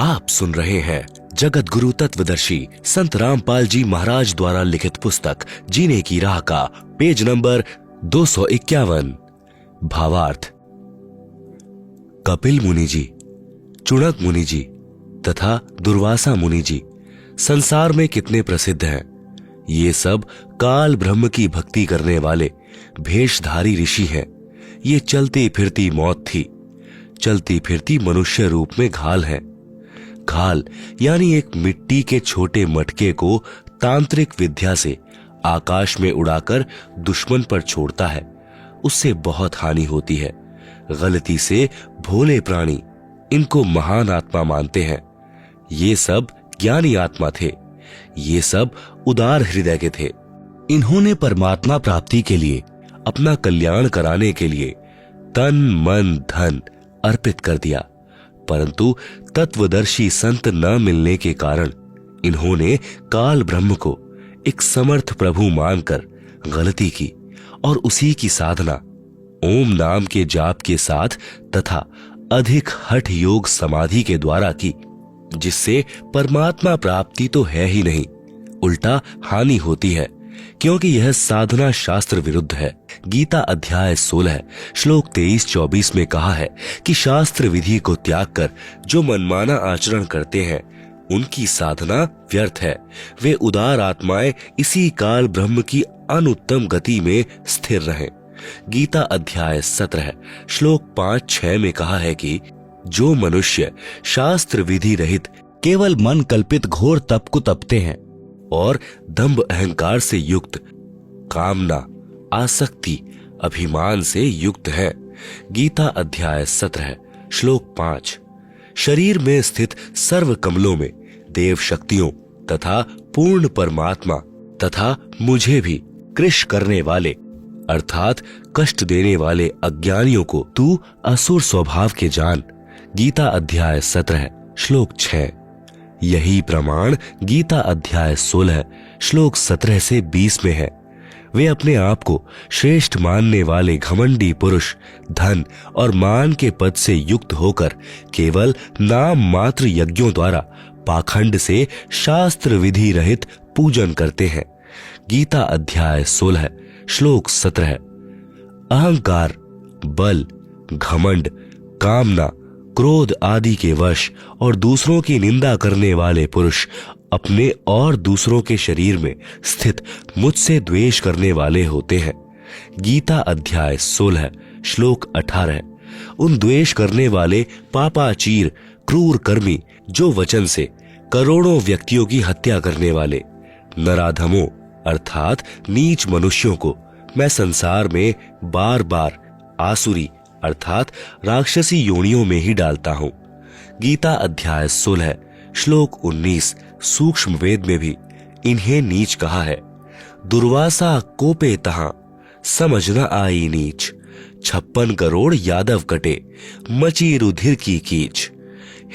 आप सुन रहे हैं जगत गुरु तत्वदर्शी संत रामपाल जी महाराज द्वारा लिखित पुस्तक जीने की राह का पेज नंबर 251। भावार्थ। कपिल मुनि जी, चुणक मुनि जी तथा दुर्वासा मुनि जी संसार में कितने प्रसिद्ध हैं। ये सब काल ब्रह्म की भक्ति करने वाले भेषधारी ऋषि हैं। ये चलती फिरती मौत थी, चलती फिरती मनुष्य रूप में घाल है। घाल यानी एक मिट्टी के छोटे मटके को तांत्रिक विद्या से आकाश में उड़ाकर दुश्मन पर छोड़ता है, उससे बहुत हानि होती है। गलती से भोले प्राणी इनको महान आत्मा मानते हैं। ये सब ज्ञानी आत्मा थे, ये सब उदार हृदय के थे। इन्होंने परमात्मा प्राप्ति के लिए, अपना कल्याण कराने के लिए तन मन धन अर्पित कर दिया, परंतु तत्वदर्शी संत न मिलने के कारण इन्होंने काल ब्रह्म को एक समर्थ प्रभु मानकर गलती की और उसी की साधना ओम नाम के जाप के साथ तथा अधिक हठ योग समाधि के द्वारा की, जिससे परमात्मा प्राप्ति तो है ही नहीं, उल्टा हानि होती है, क्योंकि यह साधना शास्त्र विरुद्ध है। गीता अध्याय 16 श्लोक 23-24 में कहा है कि शास्त्र विधि को त्याग कर जो मनमाना आचरण करते हैं उनकी साधना व्यर्थ है। वे उदार आत्माएं इसी काल ब्रह्म की अनुत्तम गति में स्थिर रहें। गीता अध्याय 17 श्लोक 5-6 में कहा है कि जो मनुष्य शास्त्र विधि रहित केवल मन कल्पित घोर तप को तपते हैं और दंभ अहंकार से युक्त, कामना आसक्ति अभिमान से युक्त है। गीता अध्याय 17 श्लोक 5। शरीर में स्थित सर्व कमलों में देव शक्तियों तथा पूर्ण परमात्मा तथा मुझे भी कृश करने वाले अर्थात कष्ट देने वाले अज्ञानियों को तू असुर स्वभाव के जान। गीता अध्याय 17 श्लोक 6। यही प्रमाण गीता अध्याय 16 श्लोक 17 से 20 में है। वे अपने आप को श्रेष्ठ मानने वाले घमंडी पुरुष धन और मान के पद से युक्त होकर केवल नाम मात्र यज्ञों द्वारा पाखंड से शास्त्र विधि रहित पूजन करते हैं। गीता अध्याय 16 श्लोक 17। अहंकार, बल, घमंड, कामना, क्रोध आदि के वश और दूसरों की निंदा करने वाले पुरुष अपने और दूसरों के शरीर में स्थित मुझसे द्वेष करने वाले होते हैं। गीता अध्याय 16 श्लोक 18। उन द्वेष करने वाले पापाचीर क्रूर कर्मी जो वचन से करोड़ों व्यक्तियों की हत्या करने वाले नराधमों अर्थात नीच मनुष्यों को मैं संसार में बार बार आसुरी अर्थात राक्षसी योनियों में ही डालता हूं। गीता अध्याय 16 श्लोक 19 सूक्ष्म वेद में भी इन्हें नीच कहा है। दुर्वासा कोपे तहां समझ न आई नीच, 56 करोड़ यादव कटे मची रुधिर की कीच।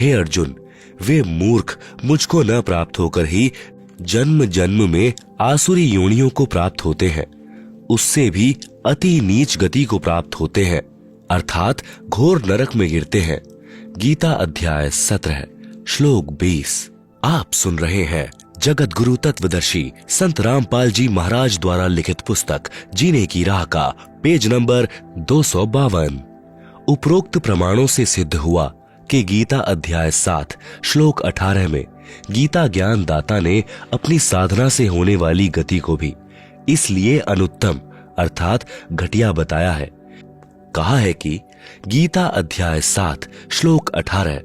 हे अर्जुन, वे मूर्ख मुझको न प्राप्त होकर ही जन्म जन्म में आसुरी योनियों को प्राप्त होते हैं, उससे भी अति नीच गति को प्राप्त होते हैं अर्थात घोर नरक में गिरते हैं। गीता अध्याय 17 श्लोक 20। आप सुन रहे हैं जगत गुरु तत्वदर्शी संत रामपाल जी महाराज द्वारा लिखित पुस्तक जीने की राह का पेज नंबर 252। उपरोक्त प्रमाणों से सिद्ध हुआ कि गीता अध्याय 7 श्लोक 18 में गीता ज्ञान दाता ने अपनी साधना से होने वाली गति को भी इसलिए अनुत्तम अर्थात घटिया बताया है। कहा है कि गीता अध्याय 7 श्लोक 18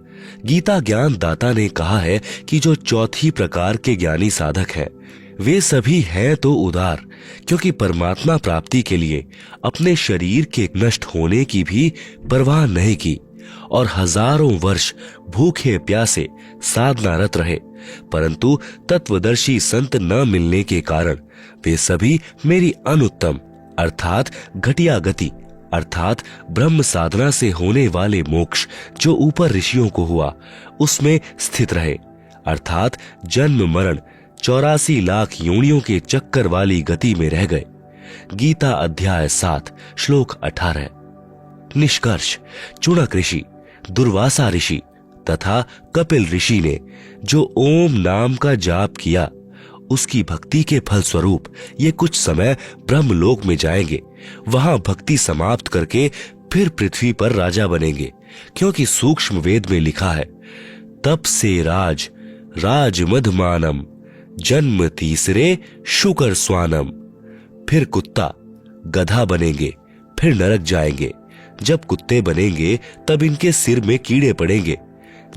गीता ज्ञान दाता ने कहा है कि जो चौथी प्रकार के ज्ञानी साधक हैं वे सभी हैं तो उदार, क्योंकि परमात्मा प्राप्ति के लिए अपने शरीर के नष्ट होने की भी परवाह नहीं की और हजारों वर्ष भूखे प्यासे साधनारत रहे, परंतु तत्वदर्शी संत न मिलने के कारण वे सभी मेरी अनुत्तम अर्थात घटिया गति अर्थात ब्रह्म साधना से होने वाले मोक्ष जो ऊपर ऋषियों को हुआ उसमें स्थित रहे अर्थात जन्म मरण 84 लाख योनियों के चक्कर वाली गति में रह गए। गीता अध्याय 7 श्लोक 18। निष्कर्ष, चुणक ऋषि, दुर्वासा ऋषि तथा कपिल ऋषि ने जो ओम नाम का जाप किया, उसकी भक्ति के फल स्वरूप ये कुछ समय ब्रह्मलोक में जाएंगे। वहां भक्ति समाप्त करके फिर पृथ्वी पर राजा बनेंगे, क्योंकि सूक्ष्म वेद में लिखा है, तप से राज मधमानम, जन्म तीसरे शुकर स्वानम। फिर कुत्ता गधा बनेंगे, फिर नरक जाएंगे। जब कुत्ते बनेंगे तब इनके सिर में कीड़े पड़ेंगे।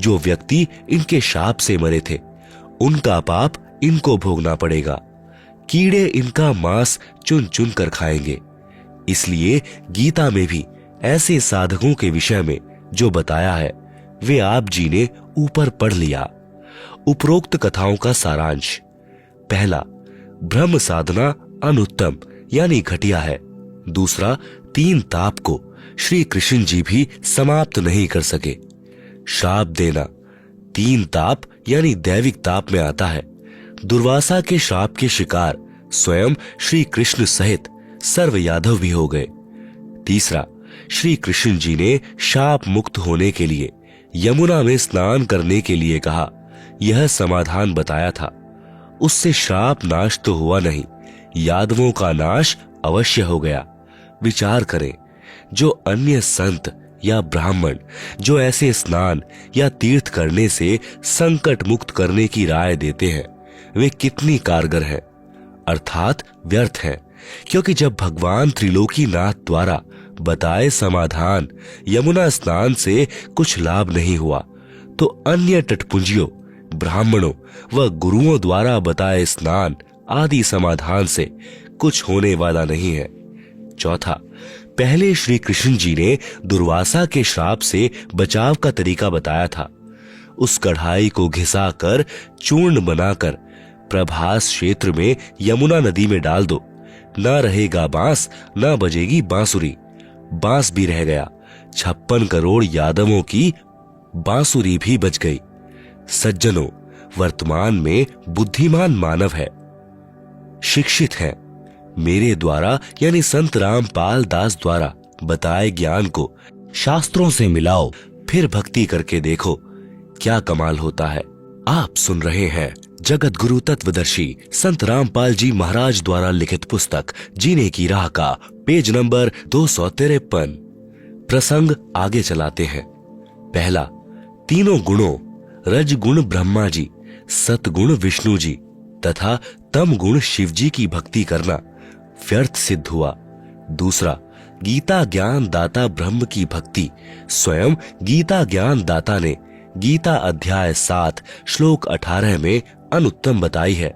जो व्यक्ति इनके शाप से मरे थे, उनका पाप इनको भोगना पड़ेगा। कीड़े इनका मांस चुन चुन कर खाएंगे। इसलिए गीता में भी ऐसे साधकों के विषय में जो बताया है, वे आप जी ने ऊपर पढ़ लिया। उपरोक्त कथाओं का सारांश। पहला, ब्रह्म साधना अनुत्तम यानी घटिया है। दूसरा, 3 ताप को श्री कृष्ण जी भी समाप्त नहीं कर सके। शाप देना 3 ताप यानी दैविक ताप में आता है। दुर्वासा के शाप के शिकार स्वयं श्री कृष्ण सहित सर्व यादव भी हो गए। तीसरा, श्री कृष्ण जी ने शाप मुक्त होने के लिए यमुना में स्नान करने के लिए कहा, यह समाधान बताया था। उससे श्राप नाश तो हुआ नहीं, यादवों का नाश अवश्य हो गया। विचार करें, जो अन्य संत या ब्राह्मण जो ऐसे स्नान या तीर्थ करने से संकट मुक्त करने की राय देते हैं, वे कितनी कारगर हैं, अर्थात व्यर्थ हैं। क्योंकि जब भगवान त्रिलोकीनाथ द्वारा बताए समाधान यमुना स्नान से कुछ लाभ नहीं हुआ, तो अन्य तटपुंजियों, ब्राह्मणों व गुरुओं द्वारा बताए स्नान आदि समाधान से कुछ होने वाला नहीं है। चौथा, पहले श्री कृष्ण जी ने दुर्वासा के श्राप से बचाव का तरीका बताया था। उस कढ़ाई को घिसाकर चूर्ण बनाकर प्रभास क्षेत्र में यमुना नदी में डाल दो। न रहेगा बांस, न बजेगी बांसुरी। बांस भी रह गया, 56 करोड़ यादवों की बांसुरी भी बच गई। सज्जनों, वर्तमान में बुद्धिमान मानव है, शिक्षित है। मेरे द्वारा यानी संत रामपाल दास द्वारा बताए ज्ञान को शास्त्रों से मिलाओ, फिर भक्ति करके देखो क्या कमाल होता है। आप सुन रहे हैं जगत गुरु तत्वदर्शी संत रामपाल जी महाराज द्वारा लिखित पुस्तक जीने की राह का पेज नंबर 253। प्रसंग आगे चलाते हैं। पहला, तीनों गुणों रजगुण ब्रह्मा जी, सतगुण विष्णु जी तथा तम गुण शिव जी की भक्ति करना व्यर्थ सिद्ध हुआ। दूसरा, गीता ज्ञान दाता ब्रह्म की भक्ति स्वयं गीता ज्ञान दाता ने गीता अध्याय 7 श्लोक 18 में अनुत्तम बताई है।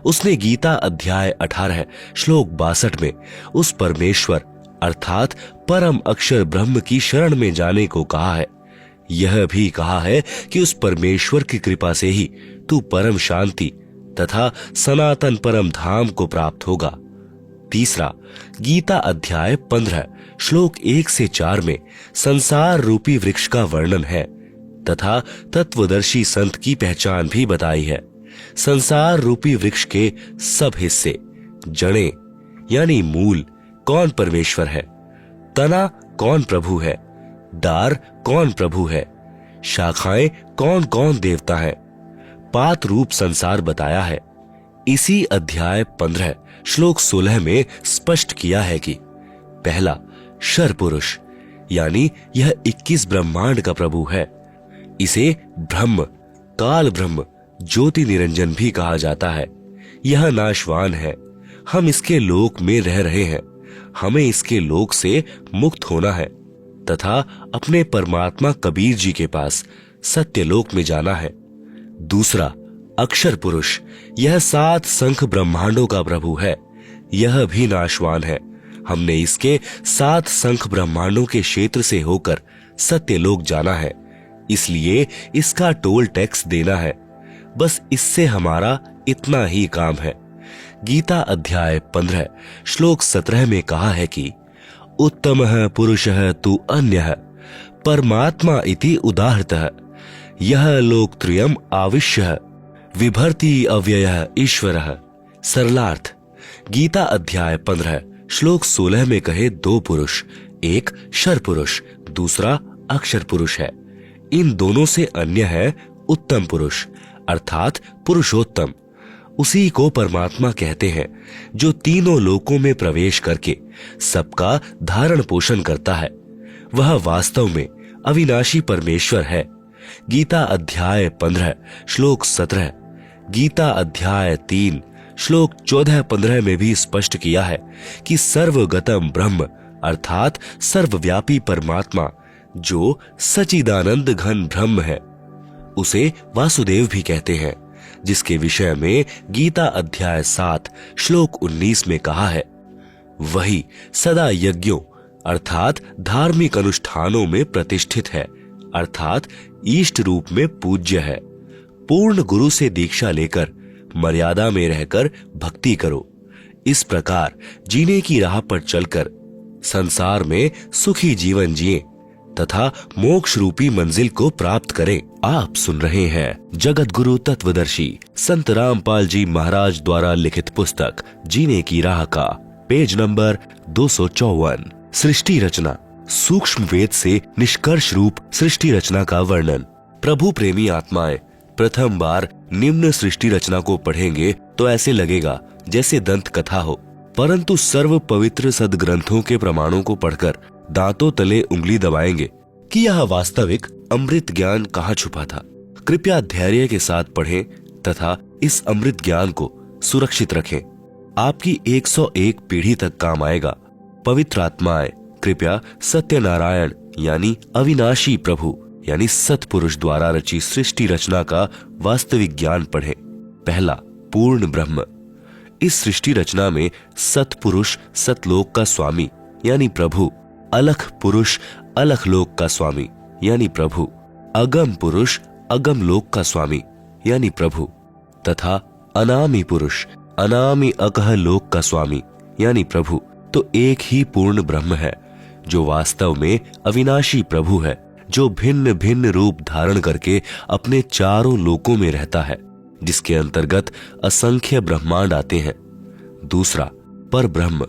उसने गीता अध्याय 18 श्लोक 62 में उस परमेश्वर अर्थात परम अक्षर ब्रह्म की शरण में जाने को कहा है। यह भी कहा है कि उस परमेश्वर की कृपा से ही तू परम शांति तथा सनातन परम धाम को प्राप्त होगा। तीसरा, गीता अध्याय 15 श्लोक 1 से 4 में संसार रूपी वृक्ष का वर्णन है तथा तत्वदर्शी संत की पहचान भी बताई है। संसार रूपी वृक्ष के सब हिस्से, जड़ें यानी मूल कौन परमेश्वर है, तना कौन प्रभु है, डार कौन प्रभु है, शाखाएं कौन कौन देवता है, पात रूप संसार बताया है। इसी अध्याय 15 श्लोक 16 में स्पष्ट किया है कि पहला, शर पुरुष यानी यह 21 ब्रह्मांड का प्रभु है। इसे ब्रह्म, काल ब्रह्म, ज्योति निरंजन भी कहा जाता है। यह नाशवान है, हम इसके लोक में रह रहे हैं। हमें इसके लोक से मुक्त होना है तथा अपने परमात्मा कबीर जी के पास सत्यलोक में जाना है। दूसरा, अक्षर पुरुष, यह 7 संख ब्रह्मांडों का प्रभु है। यह भी नाशवान है। हमने इसके 7 संख ब्रह्मांडों के क्षेत्र से होकर सत्यलोक जाना है, इसलिए इसका टोल टैक्स देना है। बस इससे हमारा इतना ही काम है। गीता अध्याय 15 श्लोक 17 में कहा है कि उत्तमः पुरुषः तु अन्यः परमात्मा इति उदाहृतः यह लोकत्रयम् आविश्य विभर्ति अव्ययः ईश्वरः। सरलार्थ, गीता अध्याय 15 श्लोक 16 में कहे 2 पुरुष, एक शर पुरुष, दूसरा अक्षर पुरुष है। इन दोनों से अन्य है उत्तम पुरुष अर्थात पुरुषोत्तम। उसी को परमात्मा कहते हैं जो तीनों लोकों में प्रवेश करके सबका धारण पोषण करता है। वह वास्तव में अविनाशी परमेश्वर है। गीता अध्याय 15 श्लोक 17, गीता अध्याय 3 श्लोक 14-15 में भी स्पष्ट किया है कि सर्वगतम ब्रह्म अर्थात सर्वव्यापी परमात्मा जो सच्चिदानंद घन ब्रह्म है, उसे वासुदेव भी कहते हैं, जिसके विषय में गीता अध्याय 7 श्लोक 19 में कहा है, वही सदा यज्ञों अर्थात धार्मिक अनुष्ठानों में प्रतिष्ठित है अर्थात इष्ट रूप में पूज्य है। पूर्ण गुरु से दीक्षा लेकर मर्यादा में रहकर भक्ति करो। इस प्रकार जीने की राह पर चलकर संसार में सुखी जीवन जिए तथा मोक्ष रूपी मंजिल को प्राप्त करें। आप सुन रहे हैं जगत गुरु तत्वदर्शी संत रामपाल जी महाराज द्वारा लिखित पुस्तक जीने की राह का पेज नंबर 254, सृष्टि रचना, सूक्ष्म वेद से निष्कर्ष रूप सृष्टि रचना का वर्णन। प्रभु प्रेमी आत्माएं प्रथम बार निम्न सृष्टि रचना को पढ़ेंगे तो ऐसे लगेगा जैसे दंत कथा हो, परंतु सर्व पवित्र सदग्रंथों के प्रमाणों को पढ़कर दांतों तले उंगली दबाएंगे कि यह वास्तविक अमृत ज्ञान कहाँ छुपा था। कृपया धैर्य के साथ पढ़ें तथा इस अमृत ज्ञान को सुरक्षित रखें। आपकी 101 पीढ़ी तक काम आएगा। पवित्र आत्माएं कृपया सत्यनारायण यानी अविनाशी प्रभु यानी सतपुरुष द्वारा रची सृष्टि रचना का वास्तविक ज्ञान पढ़ें। पहला, पूर्ण ब्रह्म। इस सृष्टि रचना में सतपुरुष सतलोक का स्वामी यानी प्रभु, अलख पुरुष अलख लोक का स्वामी यानी प्रभु, अगम पुरुष अगम लोक का स्वामी यानी प्रभु तथा अनामी पुरुष अनामी अकह लोक का स्वामी यानी प्रभु, तो एक ही पूर्ण ब्रह्म है जो वास्तव में अविनाशी प्रभु है, जो भिन्न भिन्न रूप धारण करके अपने चारों लोकों में रहता है, जिसके अंतर्गत असंख्य ब्रह्मांड आते हैं। दूसरा, पर ब्रह्म।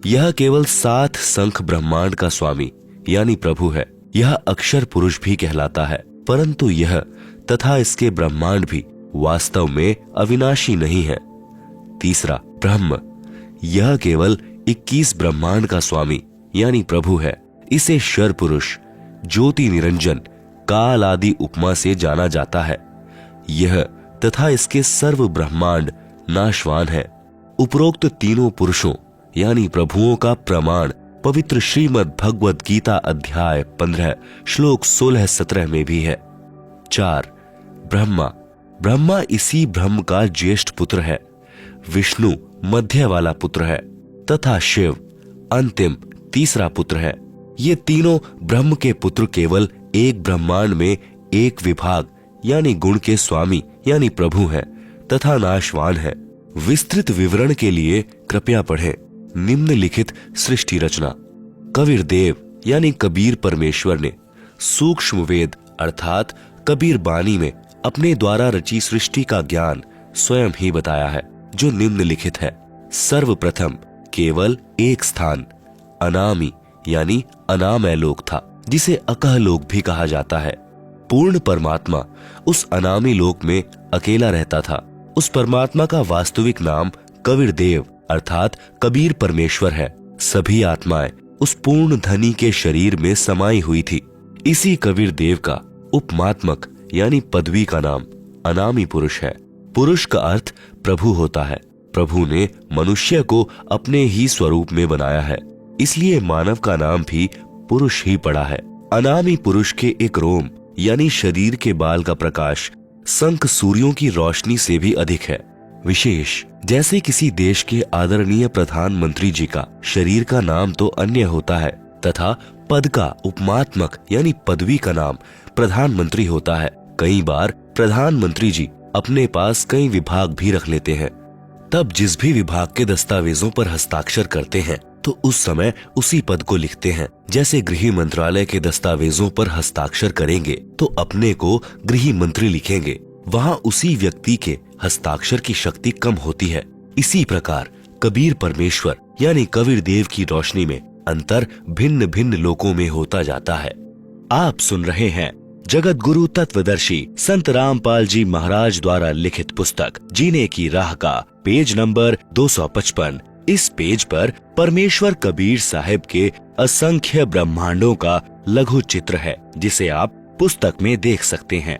यह केवल 7 संख ब्रह्मांड का स्वामी यानी प्रभु है। यह अक्षर पुरुष भी कहलाता है, परंतु यह तथा इसके ब्रह्मांड भी वास्तव में अविनाशी नहीं है। तीसरा, ब्रह्म। यह केवल 21 ब्रह्मांड का स्वामी यानी प्रभु है। इसे शर पुरुष, ज्योति निरंजन, काल आदि उपमा से जाना जाता है। यह तथा इसके सर्व ब्रह्मांड नाशवान है। उपरोक्त तीनों पुरुषों यानी प्रभुओं का प्रमाण पवित्र श्रीमद् भगवद गीता अध्याय 15 श्लोक 16-17 में भी है। 4, ब्रह्मा। ब्रह्मा इसी ब्रह्म का ज्येष्ठ पुत्र है। विष्णु मध्य वाला पुत्र है तथा शिव अंतिम तीसरा पुत्र है। ये तीनों ब्रह्म के पुत्र केवल एक ब्रह्मांड में एक विभाग यानी गुण के स्वामी यानी प्रभु हैं तथा नाशवान है। विस्तृत विवरण के लिए कृपया पढ़ें निम्नलिखित सृष्टि रचना। कबीर देव यानी कबीर परमेश्वर ने सूक्ष्म वेद अर्थात कबीर बानी में अपने द्वारा रची सृष्टि का ज्ञान स्वयं ही बताया है, जो निम्नलिखित है। सर्वप्रथम केवल एक स्थान अनामी यानी अनामय लोक था, जिसे अकह लोक भी कहा जाता है। पूर्ण परमात्मा उस अनामी लोक में अकेला रहता था। उस परमात्मा का वास्तविक नाम कबीर देव अर्थात कबीर परमेश्वर है। सभी आत्माएं उस पूर्ण धनी के शरीर में समाई हुई थी। इसी कबीर देव का उपमात्मक यानी पदवी का नाम अनामी पुरुष है। पुरुष का अर्थ प्रभु होता है। प्रभु ने मनुष्य को अपने ही स्वरूप में बनाया है, इसलिए मानव का नाम भी पुरुष ही पड़ा है। अनामी पुरुष के एक रोम यानी शरीर के बाल का प्रकाश संख सूर्यों की रोशनी से भी अधिक है। विशेष जैसे किसी देश के आदरणीय प्रधानमंत्री जी का शरीर का नाम तो अन्य होता है तथा पद का उपमात्मक यानी पदवी का नाम प्रधानमंत्री होता है। कई बार प्रधानमंत्री जी अपने पास कई विभाग भी रख लेते हैं। तब जिस भी विभाग के दस्तावेजों पर हस्ताक्षर करते हैं तो उस समय उसी पद को लिखते हैं। जैसे गृह मंत्रालय के दस्तावेजों पर हस्ताक्षर करेंगे तो अपने को गृह मंत्री लिखेंगे, वहाँ उसी व्यक्ति के हस्ताक्षर की शक्ति कम होती है। इसी प्रकार कबीर परमेश्वर यानी कबीर देव की रोशनी में अंतर भिन्न भिन्न लोकों में होता जाता है। आप सुन रहे हैं जगत गुरु तत्वदर्शी संत रामपाल जी महाराज द्वारा लिखित पुस्तक जीने की राह का पेज नंबर 255। इस पेज पर परमेश्वर कबीर साहिब के असंख्य ब्रह्मांडों का लघु चित्र है, जिसे आप पुस्तक में देख सकते हैं।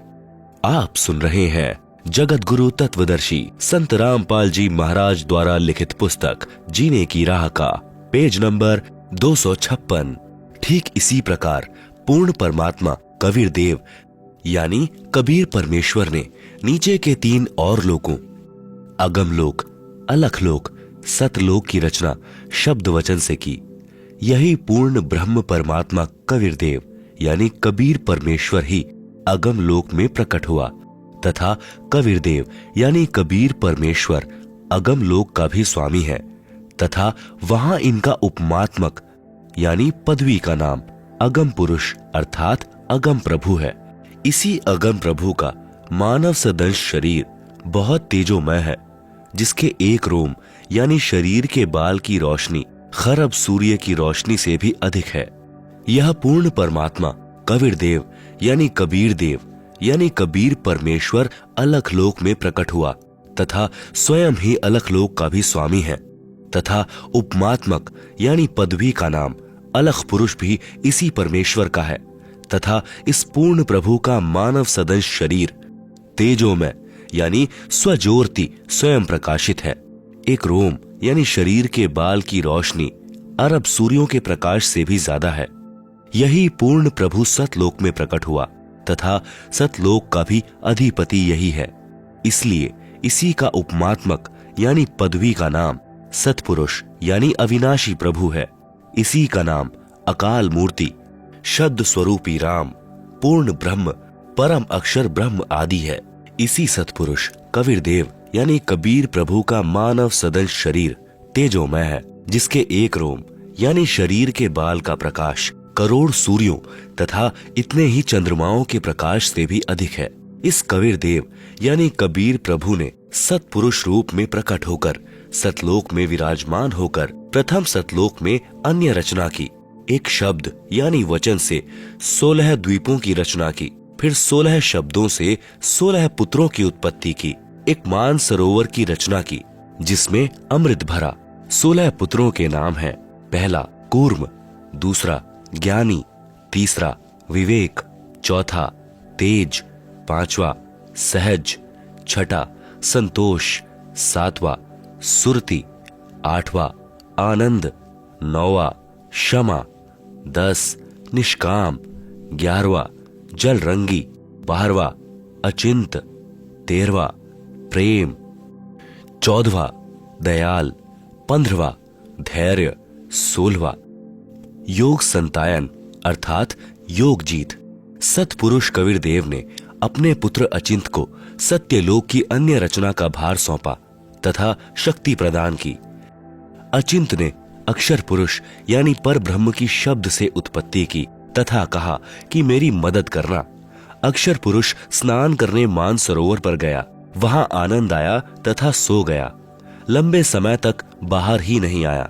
आप सुन रहे हैं जगत गुरु तत्वदर्शी संत रामपाल जी महाराज द्वारा लिखित पुस्तक जीने की राह का पेज नंबर 256। ठीक इसी प्रकार पूर्ण परमात्मा कबीर देव यानी कबीर परमेश्वर ने नीचे के 3 और लोकों अगमलोक, अलखलोक, सतलोक की रचना शब्द वचन से की। यही पूर्ण ब्रह्म परमात्मा कबीर देव यानी कबीर परमेश्वर ही अगम लोक में प्रकट हुआ तथा कबीर देव यानी कबीर परमेश्वर अगम लोक का भी स्वामी है तथा वहां इनका उपमात्मक यानी पदवी का नाम अगम पुरुष अर्थात अगम प्रभु है। इसी अगम प्रभु का मानव सदंश शरीर बहुत तेजोमय है, जिसके एक रोम यानी शरीर के बाल की रोशनी खरब सूर्य की रोशनी से भी अधिक है। यह पूर्ण परमात्मा कबीर देव यानी कबीर देव यानी कबीर परमेश्वर अलखलोक में प्रकट हुआ तथा स्वयं ही अलखलोक का भी स्वामी है तथा उपमात्मक यानी पदवी का नाम अलख पुरुष भी इसी परमेश्वर का है तथा इस पूर्ण प्रभु का मानव सदंश शरीर तेजोमय यानी स्वज्योति स्वयं प्रकाशित है। एक रोम यानी शरीर के बाल की रोशनी अरब सूर्यों के प्रकाश से भी ज्यादा है। यही पूर्ण प्रभु सतलोक में प्रकट हुआ तथा सतलोक का भी अधिपति यही है। इसलिए इसी का उपमात्मक यानी पदवी का नाम सतपुरुष यानी अविनाशी प्रभु है। इसी का नाम अकाल मूर्ति, शब्द स्वरूपी राम, पूर्ण ब्रह्म, परम अक्षर ब्रह्म आदि है। इसी सतपुरुष कबीर देव यानी कबीर प्रभु का मानव सदंश शरीर तेजोमय है, जिसके एक रोम यानी शरीर के बाल का प्रकाश करोड़ सूर्यों तथा इतने ही चंद्रमाओं के प्रकाश से भी अधिक है। इस कबीर देव यानी कबीर प्रभु ने सतपुरुष रूप में प्रकट होकर सतलोक में विराजमान होकर प्रथम सतलोक में अन्य रचना की। एक शब्द यानी वचन से 16 द्वीपों की रचना की, फिर 16 शब्दों से 16 पुत्रों की उत्पत्ति की। एक मान सरोवर की रचना की जिसमें अमृत भरा। 16 पुत्रों के नाम हैं, पहला कूर्म, दूसरा ज्ञानी, तीसरा विवेक, चौथा तेज, पांचवा सहज, छठा संतोष, सातवां सुरति, आठवां आनंद, नौवां क्षमा, 10 निष्काम, 11वां जलरंगी, 12वां अचिंत, 13वां प्रेम, 14वां दयाल, 15वां धैर्य, 16वां योग संतायन अर्थात योग जीत। सतपुरुष कबीर देव ने अपने पुत्र अचिंत को सत्यलोक की अन्य रचना का भार सौंपा तथा शक्ति प्रदान की। अचिंत ने अक्षर पुरुष यानी पर ब्रह्म की शब्द से उत्पत्ति की तथा कहा कि मेरी मदद करना। अक्षर पुरुष स्नान करने मान सरोवर पर गया, वहां आनंद आया तथा सो गया। लंबे समय तक बाहर ही नहीं आया।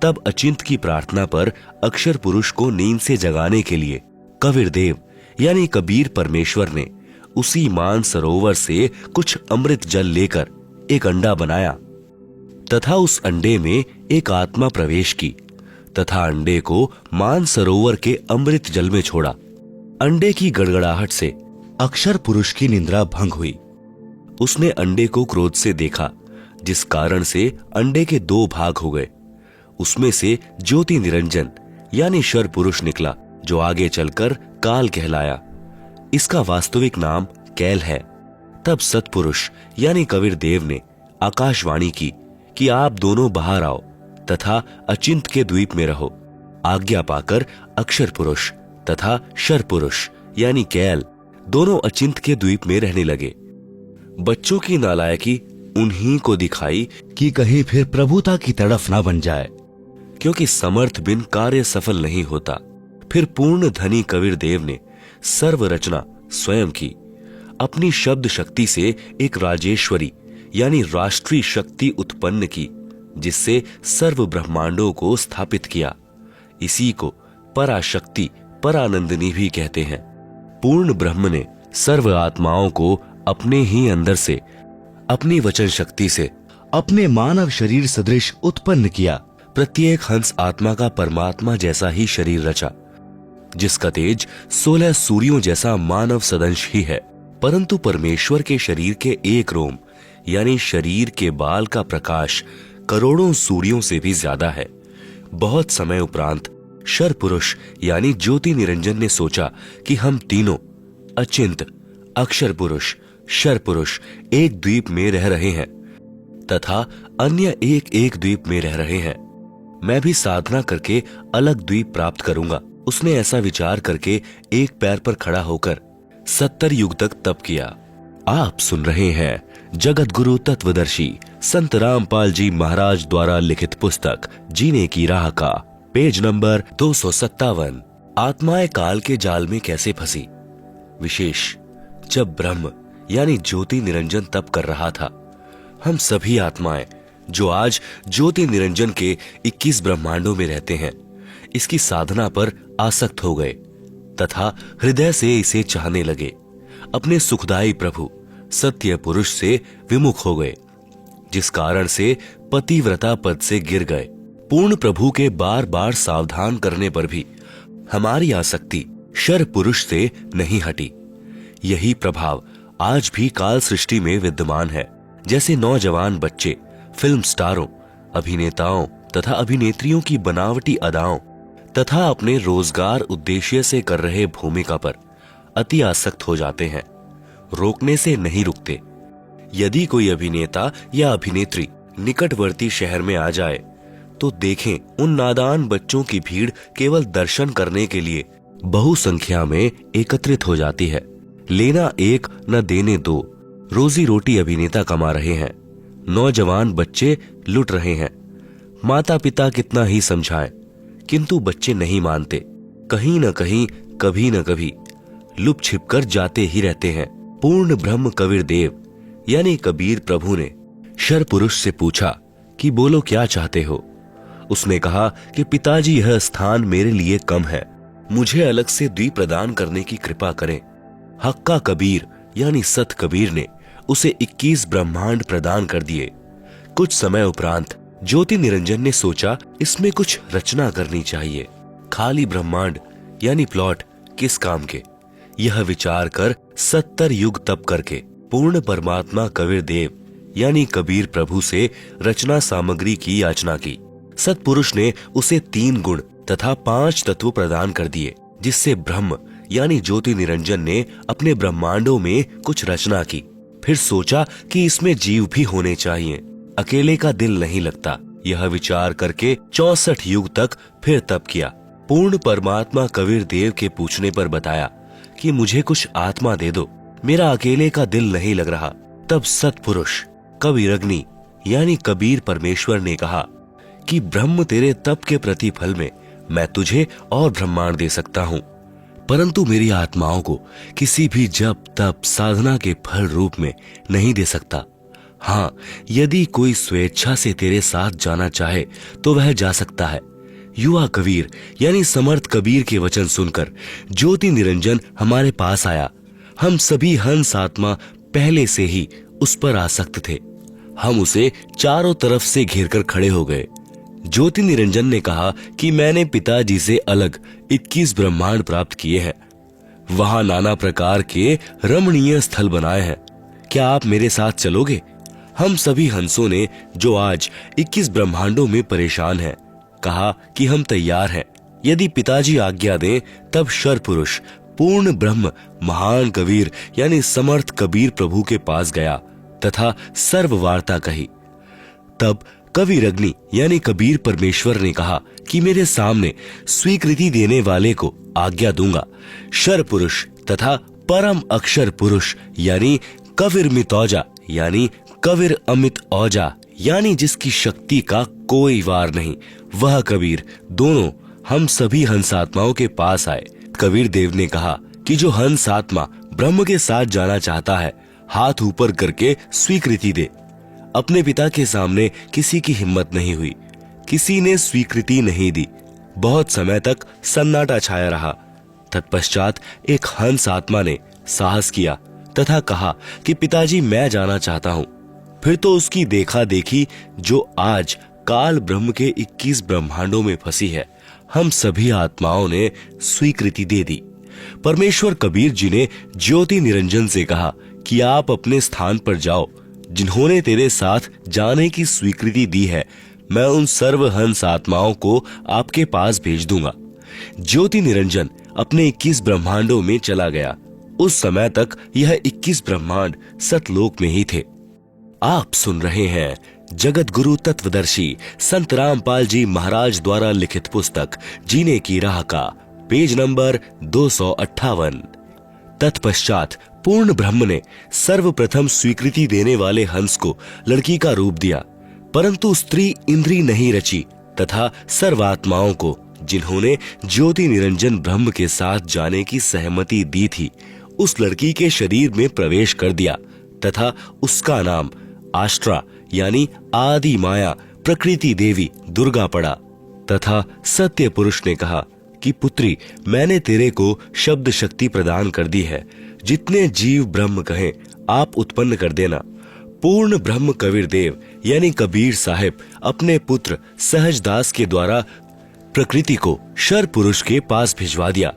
तब अचिंत की प्रार्थना पर अक्षर पुरुष को नींद से जगाने के लिए कबीर देव यानी कबीर परमेश्वर ने उसी मान सरोवर से कुछ अमृत जल लेकर एक अंडा बनाया तथा उस अंडे में एक आत्मा प्रवेश की तथा अंडे को मान सरोवर के अमृत जल में छोड़ा। अंडे की गड़गड़ाहट से अक्षर पुरुष की निद्रा भंग हुई। उसने अंडे को क्रोध से देखा, जिस कारण से अंडे के 2 भाग हो गए। उसमें से ज्योति निरंजन यानी शर पुरुष निकला, जो आगे चलकर काल कहलाया। इसका वास्तविक नाम कैल है। तब सतपुरुष यानी कबीर देव ने आकाशवाणी की कि आप दोनों बाहर आओ तथा अचिंत के द्वीप में रहो। आज्ञा पाकर अक्षर पुरुष तथा शर पुरुष यानी कैल दोनों अचिंत के द्वीप में रहने लगे। बच्चों की नालायकी उन्हीं को दिखाई कि कहीं फिर प्रभुता की तड़फ ना बन जाए, क्योंकि समर्थ बिन कार्य सफल नहीं होता। फिर पूर्ण धनी कबीर देव ने सर्व रचना स्वयं की। अपनी शब्द शक्ति से एक राजेश्वरी यानी राष्ट्रीय शक्ति उत्पन्न की, जिससे सर्व ब्रह्मांडों को स्थापित किया। इसी को पराशक्ति परानंदिनी भी कहते हैं। पूर्ण ब्रह्म ने सर्व आत्माओं को अपने ही अंदर से अपनी वचन शक्ति से अपने मानव शरीर सदृश उत्पन्न किया। प्रत्येक हंस आत्मा का परमात्मा जैसा ही शरीर रचा, जिसका तेज 16 सूर्यों जैसा मानव सदंश ही है। परंतु परमेश्वर के शरीर के एक रोम यानी शरीर के बाल का प्रकाश करोड़ों सूर्यों से भी ज्यादा है। बहुत समय उपरांत शर पुरुष यानी ज्योति निरंजन ने सोचा कि हम तीनों अचिंत अक्षर पुरुष शर पुरुष एक द्वीप में रह रहे हैं तथा अन्य एक एक द्वीप में रह रहे हैं। मैं भी साधना करके अलग द्वीप प्राप्त करूंगा। उसने ऐसा विचार करके एक पैर पर खड़ा होकर 70 युग तक तप किया। आप सुन रहे हैं जगत गुरु तत्वदर्शी संत रामपाल जी महाराज द्वारा लिखित पुस्तक जीने की राह का पेज नंबर 257, आत्माएं काल के जाल में कैसे फंसी। विशेष, जब ब्रह्म यानी ज्योति निरंजन तप कर रहा था, हम सभी आत्माएं जो आज ज्योति निरंजन के 21 ब्रह्मांडों में रहते हैं, इसकी साधना पर आसक्त हो गए तथा हृदय से इसे चाहने लगे। अपने सुखदायी प्रभु सत्य पुरुष से विमुख हो गए, जिस कारण से पतिव्रता पद से गिर गए। पूर्ण प्रभु के बार बार सावधान करने पर भी हमारी आसक्ति शर पुरुष से नहीं हटी। यही प्रभाव आज भी काल सृष्टि में विद्यमान है। जैसे नौजवान बच्चे फिल्म स्टारों, अभिनेताओं तथा अभिनेत्रियों की बनावटी अदाओं तथा अपने रोजगार उद्देश्य से कर रहे भूमिका पर अति आसक्त हो जाते हैं, रोकने से नहीं रुकते। यदि कोई अभिनेता या अभिनेत्री निकटवर्ती शहर में आ जाए तो देखें, उन नादान बच्चों की भीड़ केवल दर्शन करने के लिए बहुसंख्या में एकत्रित हो जाती है। लेना एक न देने दो, रोजी रोटी अभिनेता कमा रहे हैं, नौजवान बच्चे लुट रहे हैं। माता पिता कितना ही समझाएं, किंतु बच्चे नहीं मानते। कहीं न कहीं कभी न कभी लुप छिपकर जाते ही रहते हैं। पूर्ण ब्रह्म कबीर देव यानी कबीर प्रभु ने शर पुरुष से पूछा कि बोलो क्या चाहते हो। उसने कहा कि पिताजी, यह स्थान मेरे लिए कम है, मुझे अलग से द्वीप प्रदान करने की कृपा करें। हक्का कबीर यानी सत कबीर ने उसे 21 ब्रह्मांड प्रदान कर दिए। कुछ समय उपरांत ज्योति निरंजन ने सोचा इसमें कुछ रचना करनी चाहिए। खाली ब्रह्मांड यानी प्लॉट किस काम के, यह विचार कर 70 युग तप करके पूर्ण परमात्मा कबीर देव यानी कबीर प्रभु से रचना सामग्री की याचना की। सतपुरुष ने उसे 3 गुण तथा 5 तत्व प्रदान कर दिए, जिससे ब्रह्म यानी ज्योति निरंजन ने अपने ब्रह्मांडों में कुछ रचना की। फिर सोचा कि इसमें जीव भी होने चाहिए, अकेले का दिल नहीं लगता। यह विचार करके 64 युग तक फिर तप किया। पूर्ण परमात्मा कबीर देव के पूछने पर बताया कि मुझे कुछ आत्मा दे दो, मेरा अकेले का दिल नहीं लग रहा। तब सतपुरुष कबीरग्नि यानी कबीर परमेश्वर ने कहा कि ब्रह्म, तेरे तप के प्रतिफल में मैं तुझे और ब्रह्मांड दे सकता हूँ, परंतु मेरी आत्माओं को किसी भी जप तप साधना के फल रूप में नहीं दे सकता। हाँ, यदि कोई स्वेच्छा से तेरे साथ जाना चाहे तो वह जा सकता है। युवा कबीर यानी समर्थ कबीर के वचन सुनकर ज्योति निरंजन हमारे पास आया। हम सभी हंस आत्मा पहले से ही उस पर आसक्त थे। हम उसे चारों तरफ से घेरकर खड़े हो गए। ज्योति निरंजन ने कहा कि मैंने पिताजी से अलग 21 ब्रह्मांड प्राप्त किए हैं, वहां नाना प्रकार के रमणीय स्थल बनाए हैं, क्या आप मेरे साथ चलोगे? हम सभी हंसों ने, जो आज 21 ब्रह्मांडों में परेशान हैं, कहा कि हम तैयार हैं। यदि पिताजी आज्ञा दें तब शर पुरुष पूर्ण ब्रह्म महान कबीर यानी समर्थ कबीर प्रभु के पास गया तथा सर्व वार्ता कही। तब कबीरग्नि यानी कबीर परमेश्वर ने कहा कि मेरे सामने स्वीकृति देने वाले को आज्ञा दूंगा। शर पुरुष तथा परम अक्षर पुरुष यानी कबीर मितौजा यानी कबीर अमित औजा यानी जिसकी शक्ति का कोई वार नहीं, वह कबीर दोनों हम सभी हंस आत्माओं के पास आए। कबीर देव ने कहा कि जो हंस आत्मा ब्रह्म के साथ जाना चाहता है, हाथ ऊपर करके स्वीकृति दे। अपने पिता के सामने किसी की हिम्मत नहीं हुई, किसी ने स्वीकृति नहीं दी। बहुत समय तक सन्नाटा छाया रहा। तत्पश्चात एक हंस आत्मा ने साहस किया तथा कहा कि पिताजी मैं जाना चाहता हूं। फिर तो उसकी देखा देखी जो आज काल ब्रह्म के 21 ब्रह्मांडों में फंसी है, हम सभी आत्माओं ने स्वीकृति दे दी। परमेश्वर कबीर जी ने ज्योति निरंजन से कहा कि आप अपने स्थान पर जाओ। जिन्होंने तेरे साथ जाने की स्वीकृति दी है, मैं उन सर्व हंस आत्माओं को आपके पास भेज दूंगा। ज्योति निरंजन अपने 21 ब्रह्मांडों में चला गया। उस समय तक यह 21 ब्रह्मांड सतलोक में ही थे। आप सुन रहे हैं जगत गुरु तत्वदर्शी संत रामपाल जी महाराज द्वारा लिखित पुस्तक जीने की राह का पेज नंबर 258। तत्पश्चात पूर्ण ब्रह्म ने सर्वप्रथम स्वीकृति देने वाले हंस को लड़की का रूप दिया, परंतु स्त्री इंद्री नहीं रची तथा सर्वात्माओं को जिन्होंने ज्योति निरंजन ब्रह्म के साथ जाने की सहमति दी थी, उस लड़की के शरीर में प्रवेश कर दिया तथा उसका नाम आष्ट्रा यानी आदि माया प्रकृति देवी दुर्गा पड़ा। तथा सत्य पुरुष ने कहा कि पुत्री, मैंने तेरे को शब्द शक्ति प्रदान कर दी है। जितने जीव ब्रह्म कहें आप उत्पन्न कर देना। पूर्ण ब्रह्म कबीर देव यानी कबीर साहिब अपने पुत्र सहजदास के द्वारा प्रकृति को शर पुरुष के पास भिजवा दिया।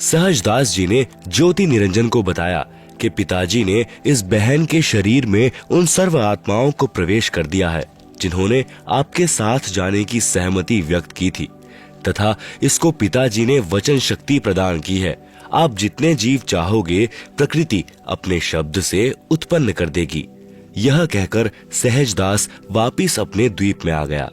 सहजदास जी ने ज्योति निरंजन को बताया कि पिताजी ने इस बहन के शरीर में उन सर्व आत्माओं को प्रवेश कर दिया है जिन्होंने आपके साथ जाने की सहमति व्यक्त की थी, तथा इसको पिताजी ने वचन शक्ति प्रदान की है। आप जितने जीव चाहोगे प्रकृति अपने शब्द से उत्पन्न कर देगी। यह कहकर सहजदास वापिस अपने द्वीप में आ गया।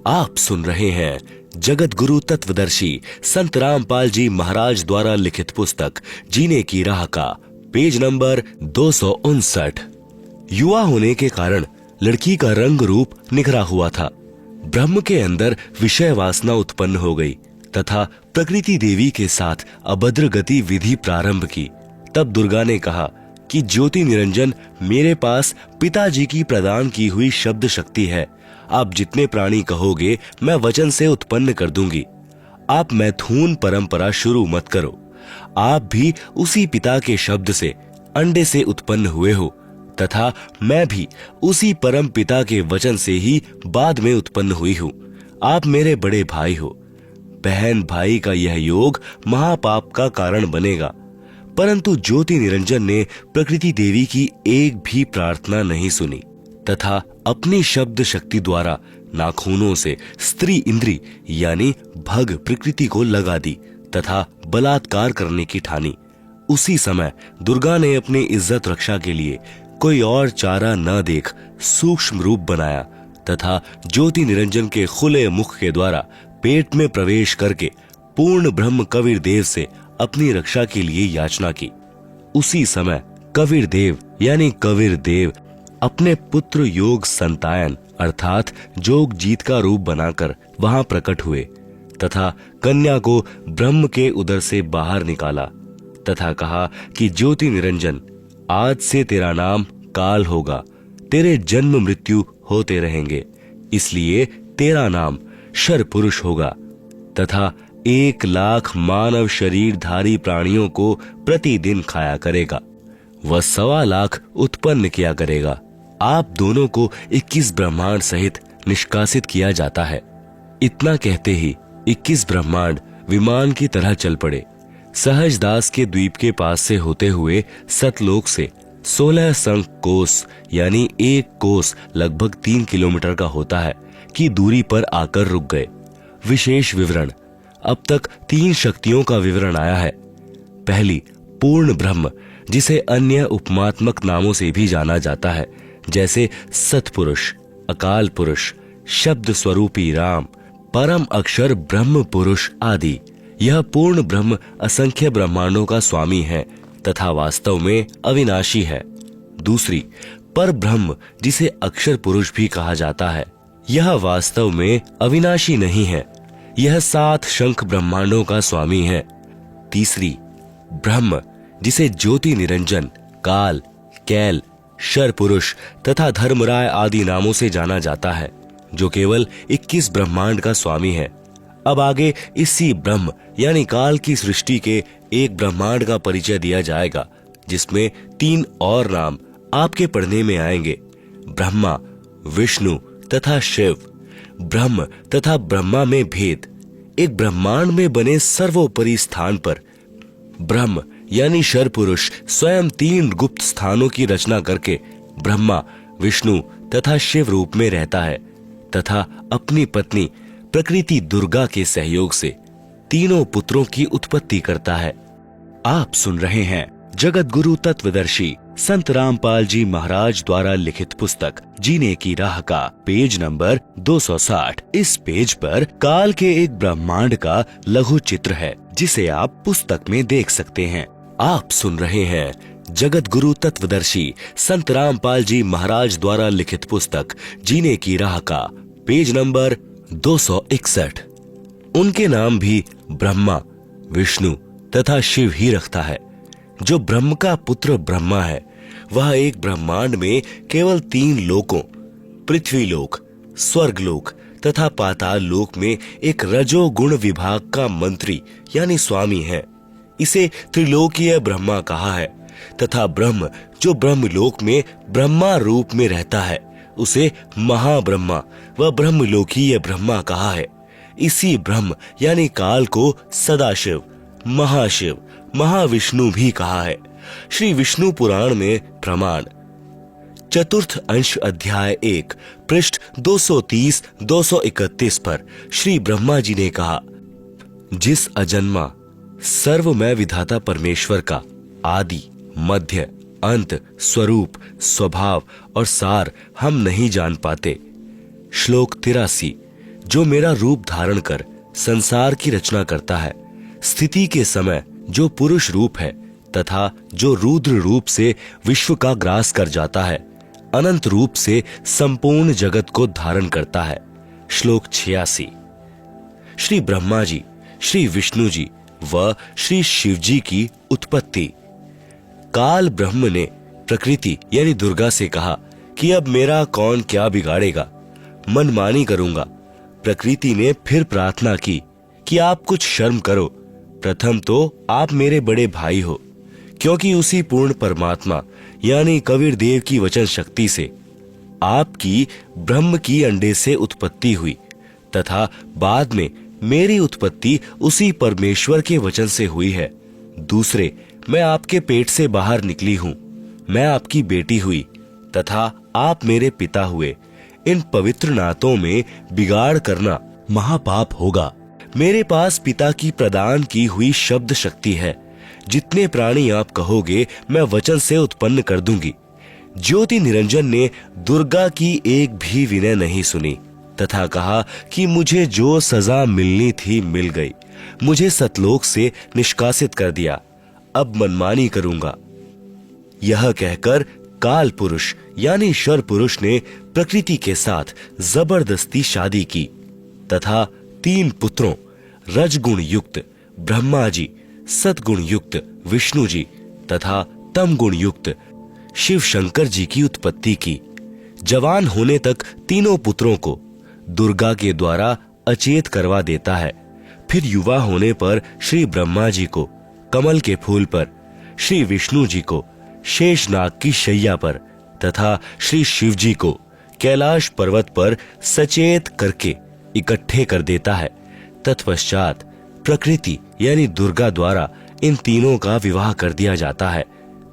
आप सुन रहे हैं जगत गुरु तत्वदर्शी संत रामपाल जी महाराज द्वारा लिखित पुस्तक जीने की राह का पेज नंबर 259। युवा होने के कारण लड़की का रंग रूप निखरा हुआ था। ब्रह्म के अंदर विषय वासना उत्पन्न हो गई तथा प्रकृति देवी के साथ अभद्र गति विधि प्रारंभ की। तब दुर्गा ने कहा कि ज्योति निरंजन, मेरे पास पिताजी की प्रदान की हुई शब्द शक्ति है। आप जितने प्राणी कहोगे मैं वचन से उत्पन्न कर दूंगी। आप मैथुन परंपरा शुरू मत करो। आप भी उसी पिता के शब्द से अंडे से उत्पन्न हुए हो तथा मैं भी उसी परम पिता के वचन से ही बाद में उत्पन्न हुई हूँ। आप मेरे बड़े भाई हो। बहन भाई का यह योग महापाप का कारण बनेगा। परंतु ज्योति निरंजन ने प्रकृति देवी की एक भी प्रार्थना नहीं सुनी तथा अपनी शब्द शक्ति द्वारा नाखूनों से स्त्री इंद्री यानी भग प्रकृति को लगा दी तथा बलात्कार करने की ठानी। उसी समय दुर्गा ने अपनी इज्जत रक्षा के लिए कोई और चारा न देख सूक्ष्म रूप बनाया तथा ज्योति निरंजन के खुले मुख के द्वारा पेट में प्रवेश करके पूर्ण ब्रह्म कबीर देव से अपनी रक्षा के लिए याचना की। उसी समय कबीर देव यानी कबीर देव अपने पुत्र योग संतायन अर्थात जोग जीत का रूप बनाकर वहां प्रकट हुए तथा कन्या को ब्रह्म के उदर से बाहर निकाला तथा कहा कि ज्योति निरंजन, आज से तेरा नाम काल होगा। तेरे जन्म मृत्यु होते रहेंगे, इसलिए तेरा नाम शर पुरुष होगा तथा 1,00,000 मानव शरीरधारी प्राणियों को प्रतिदिन खाया करेगा। वह 1,25,00,000 उत्पन्न किया करेगा। आप दोनों को 21 ब्रह्मांड सहित निष्कासित किया जाता है। इतना कहते ही 21 ब्रह्मांड विमान की तरह चल पड़े। सहजदास के द्वीप के पास से होते हुए सतलोक से 16 संख कोस यानी 1 कोस लगभग 3 किलोमीटर का होता है की दूरी पर आकर रुक गए। विशेष विवरण। अब तक 3 शक्तियों का विवरण आया है। पहली, पूर्ण ब्रह्म, जिसे अन्य उपमात्मक नामों से भी जाना जाता है, जैसे सतपुरुष, अकाल पुरुष, शब्द स्वरूपी राम, परम अक्षर ब्रह्म पुरुष आदि। यह पूर्ण ब्रह्म असंख्य ब्रह्मांडों का स्वामी है तथा वास्तव में अविनाशी है। दूसरी, पर ब्रह्म, जिसे अक्षर पुरुष भी कहा जाता है, यह वास्तव में अविनाशी नहीं है। यह 7 शंख ब्रह्मांडों का स्वामी है। तीसरी, ब्रह्म, जिसे ज्योति निरंजन, काल, कैल, शर पुरुष तथा धर्मराय आदि नामों से जाना जाता है, जो केवल 21 ब्रह्मांड का स्वामी है। अब आगे इसी ब्रह्म यानी काल की सृष्टि के एक ब्रह्मांड का परिचय दिया जाएगा, जिसमें 3 और नाम आपके पढ़ने में आएंगे, ब्रह्मा, विष्णु तथा शिव। ब्रह्म तथा ब्रह्मा में भेद। एक ब्रह्मांड में बने सर्वोपरि स्थान पर ब्रह्म यानी शर पुरुष स्वयं 3 गुप्त स्थानों की रचना करके ब्रह्मा, विष्णु तथा शिव रूप में रहता है तथा अपनी पत्नी प्रकृति दुर्गा के सहयोग से तीनों पुत्रों की उत्पत्ति करता है। आप सुन रहे हैं जगत गुरु तत्वदर्शी संत रामपाल जी महाराज द्वारा लिखित पुस्तक जीने की राह का पेज नंबर 260। इस पेज पर काल के एक ब्रह्मांड का लघु चित्र है, जिसे आप पुस्तक में देख सकते हैं। आप सुन रहे हैं जगत गुरु तत्वदर्शी संत रामपाल जी महाराज द्वारा लिखित पुस्तक जीने की राह का पेज नंबर 261। उनके नाम भी ब्रह्मा, विष्णु तथा शिव ही रखता है। जो ब्रह्म का पुत्र ब्रह्मा है, वह एक ब्रह्मांड में केवल 3 लोकों पृथ्वी लोक, स्वर्ग लोक तथा पाताल लोक में एक रजोगुण विभाग का मंत्री यानी स्वामी है। इसे त्रिलोकीय ब्रह्मा कहा है तथा ब्रह्म जो ब्रह्मलोक में ब्रह्मा रूप में रहता है, उसे महाब्रह्मा व ब्रह्मलोकीय ब्रह्मा कहा है। इसी ब्रह्म यानी काल को सदाशिव, महाशिव, महाविष्णु भी कहा है। श्री विष्णु पुराण में प्रमाण चतुर्थ अंश अध्याय 1 पृष्ठ 230-231 पर श्री ब्रह्मा जी ने कहा, जिस अजन्मा सर्वमय विधाता परमेश्वर का आदि, मध्य, अंत, स्वरूप, स्वभाव और सार हम नहीं जान पाते। श्लोक 83। जो मेरा रूप धारण कर संसार की रचना करता है, स्थिति के समय जो पुरुष रूप है तथा जो रुद्र रूप से विश्व का ग्रास कर जाता है, अनंत रूप से संपूर्ण जगत को धारण करता है। श्लोक 86। श्री ब्रह्मा जी, श्री विष्णु जी व श्री शिव जी की उत्पत्ति। काल ब्रह्म ने प्रकृति यानी दुर्गा से कहा कि अब मेरा कौन क्या बिगाड़ेगा, मनमानी करूंगा। प्रकृति ने फिर प्रार्थना की कि आप कुछ शर्म करो, प्रथम तो आप मेरे बड़े भाई हो, क्योंकि उसी पूर्ण परमात्मा यानी कबीर देव की वचन शक्ति से आपकी ब्रह्म की अंडे से उत्पत्ति हुई तथा बाद में मेरी उत्पत्ति उसी परमेश्वर के वचन से हुई है। दूसरे, मैं आपके पेट से बाहर निकली हूँ, मैं आपकी बेटी हुई तथा आप मेरे पिता हुए। इन पवित्र नातों में बिगाड़ करना महापाप होगा। मेरे पास पिता की प्रदान की हुई शब्द शक्ति है। जितने प्राणी आप कहोगे मैं वचन से उत्पन्न कर दूंगी। ज्योति निरंजन ने दुर्गा की एक भी विनय नहीं सुनी तथा कहा कि मुझे जो सजा मिलनी थी मिल गई, मुझे सतलोक से निष्कासित कर दिया, अब मनमानी करूंगा। यह कहकर काल पुरुष यानी शर पुरुष ने प्रकृति के साथ जबरदस्ती शादी की तथा 3 पुत्रों रजगुण युक्त ब्रह्मा जी, सतगुण युक्त विष्णु जी तथा तम गुण युक्त शिव शंकर जी की उत्पत्ति की। जवान होने तक तीनों पुत्रों को दुर्गा के द्वारा अचेत करवा देता है। फिर युवा होने पर श्री ब्रह्मा जी को कमल के फूल पर, श्री विष्णु जी को शेषनाग की शैया पर तथा श्री शिव जी को कैलाश पर्वत पर सचेत करके इकट्ठे कर देता है। तत्पश्चात प्रकृति यानी दुर्गा द्वारा इन तीनों का विवाह कर दिया जाता है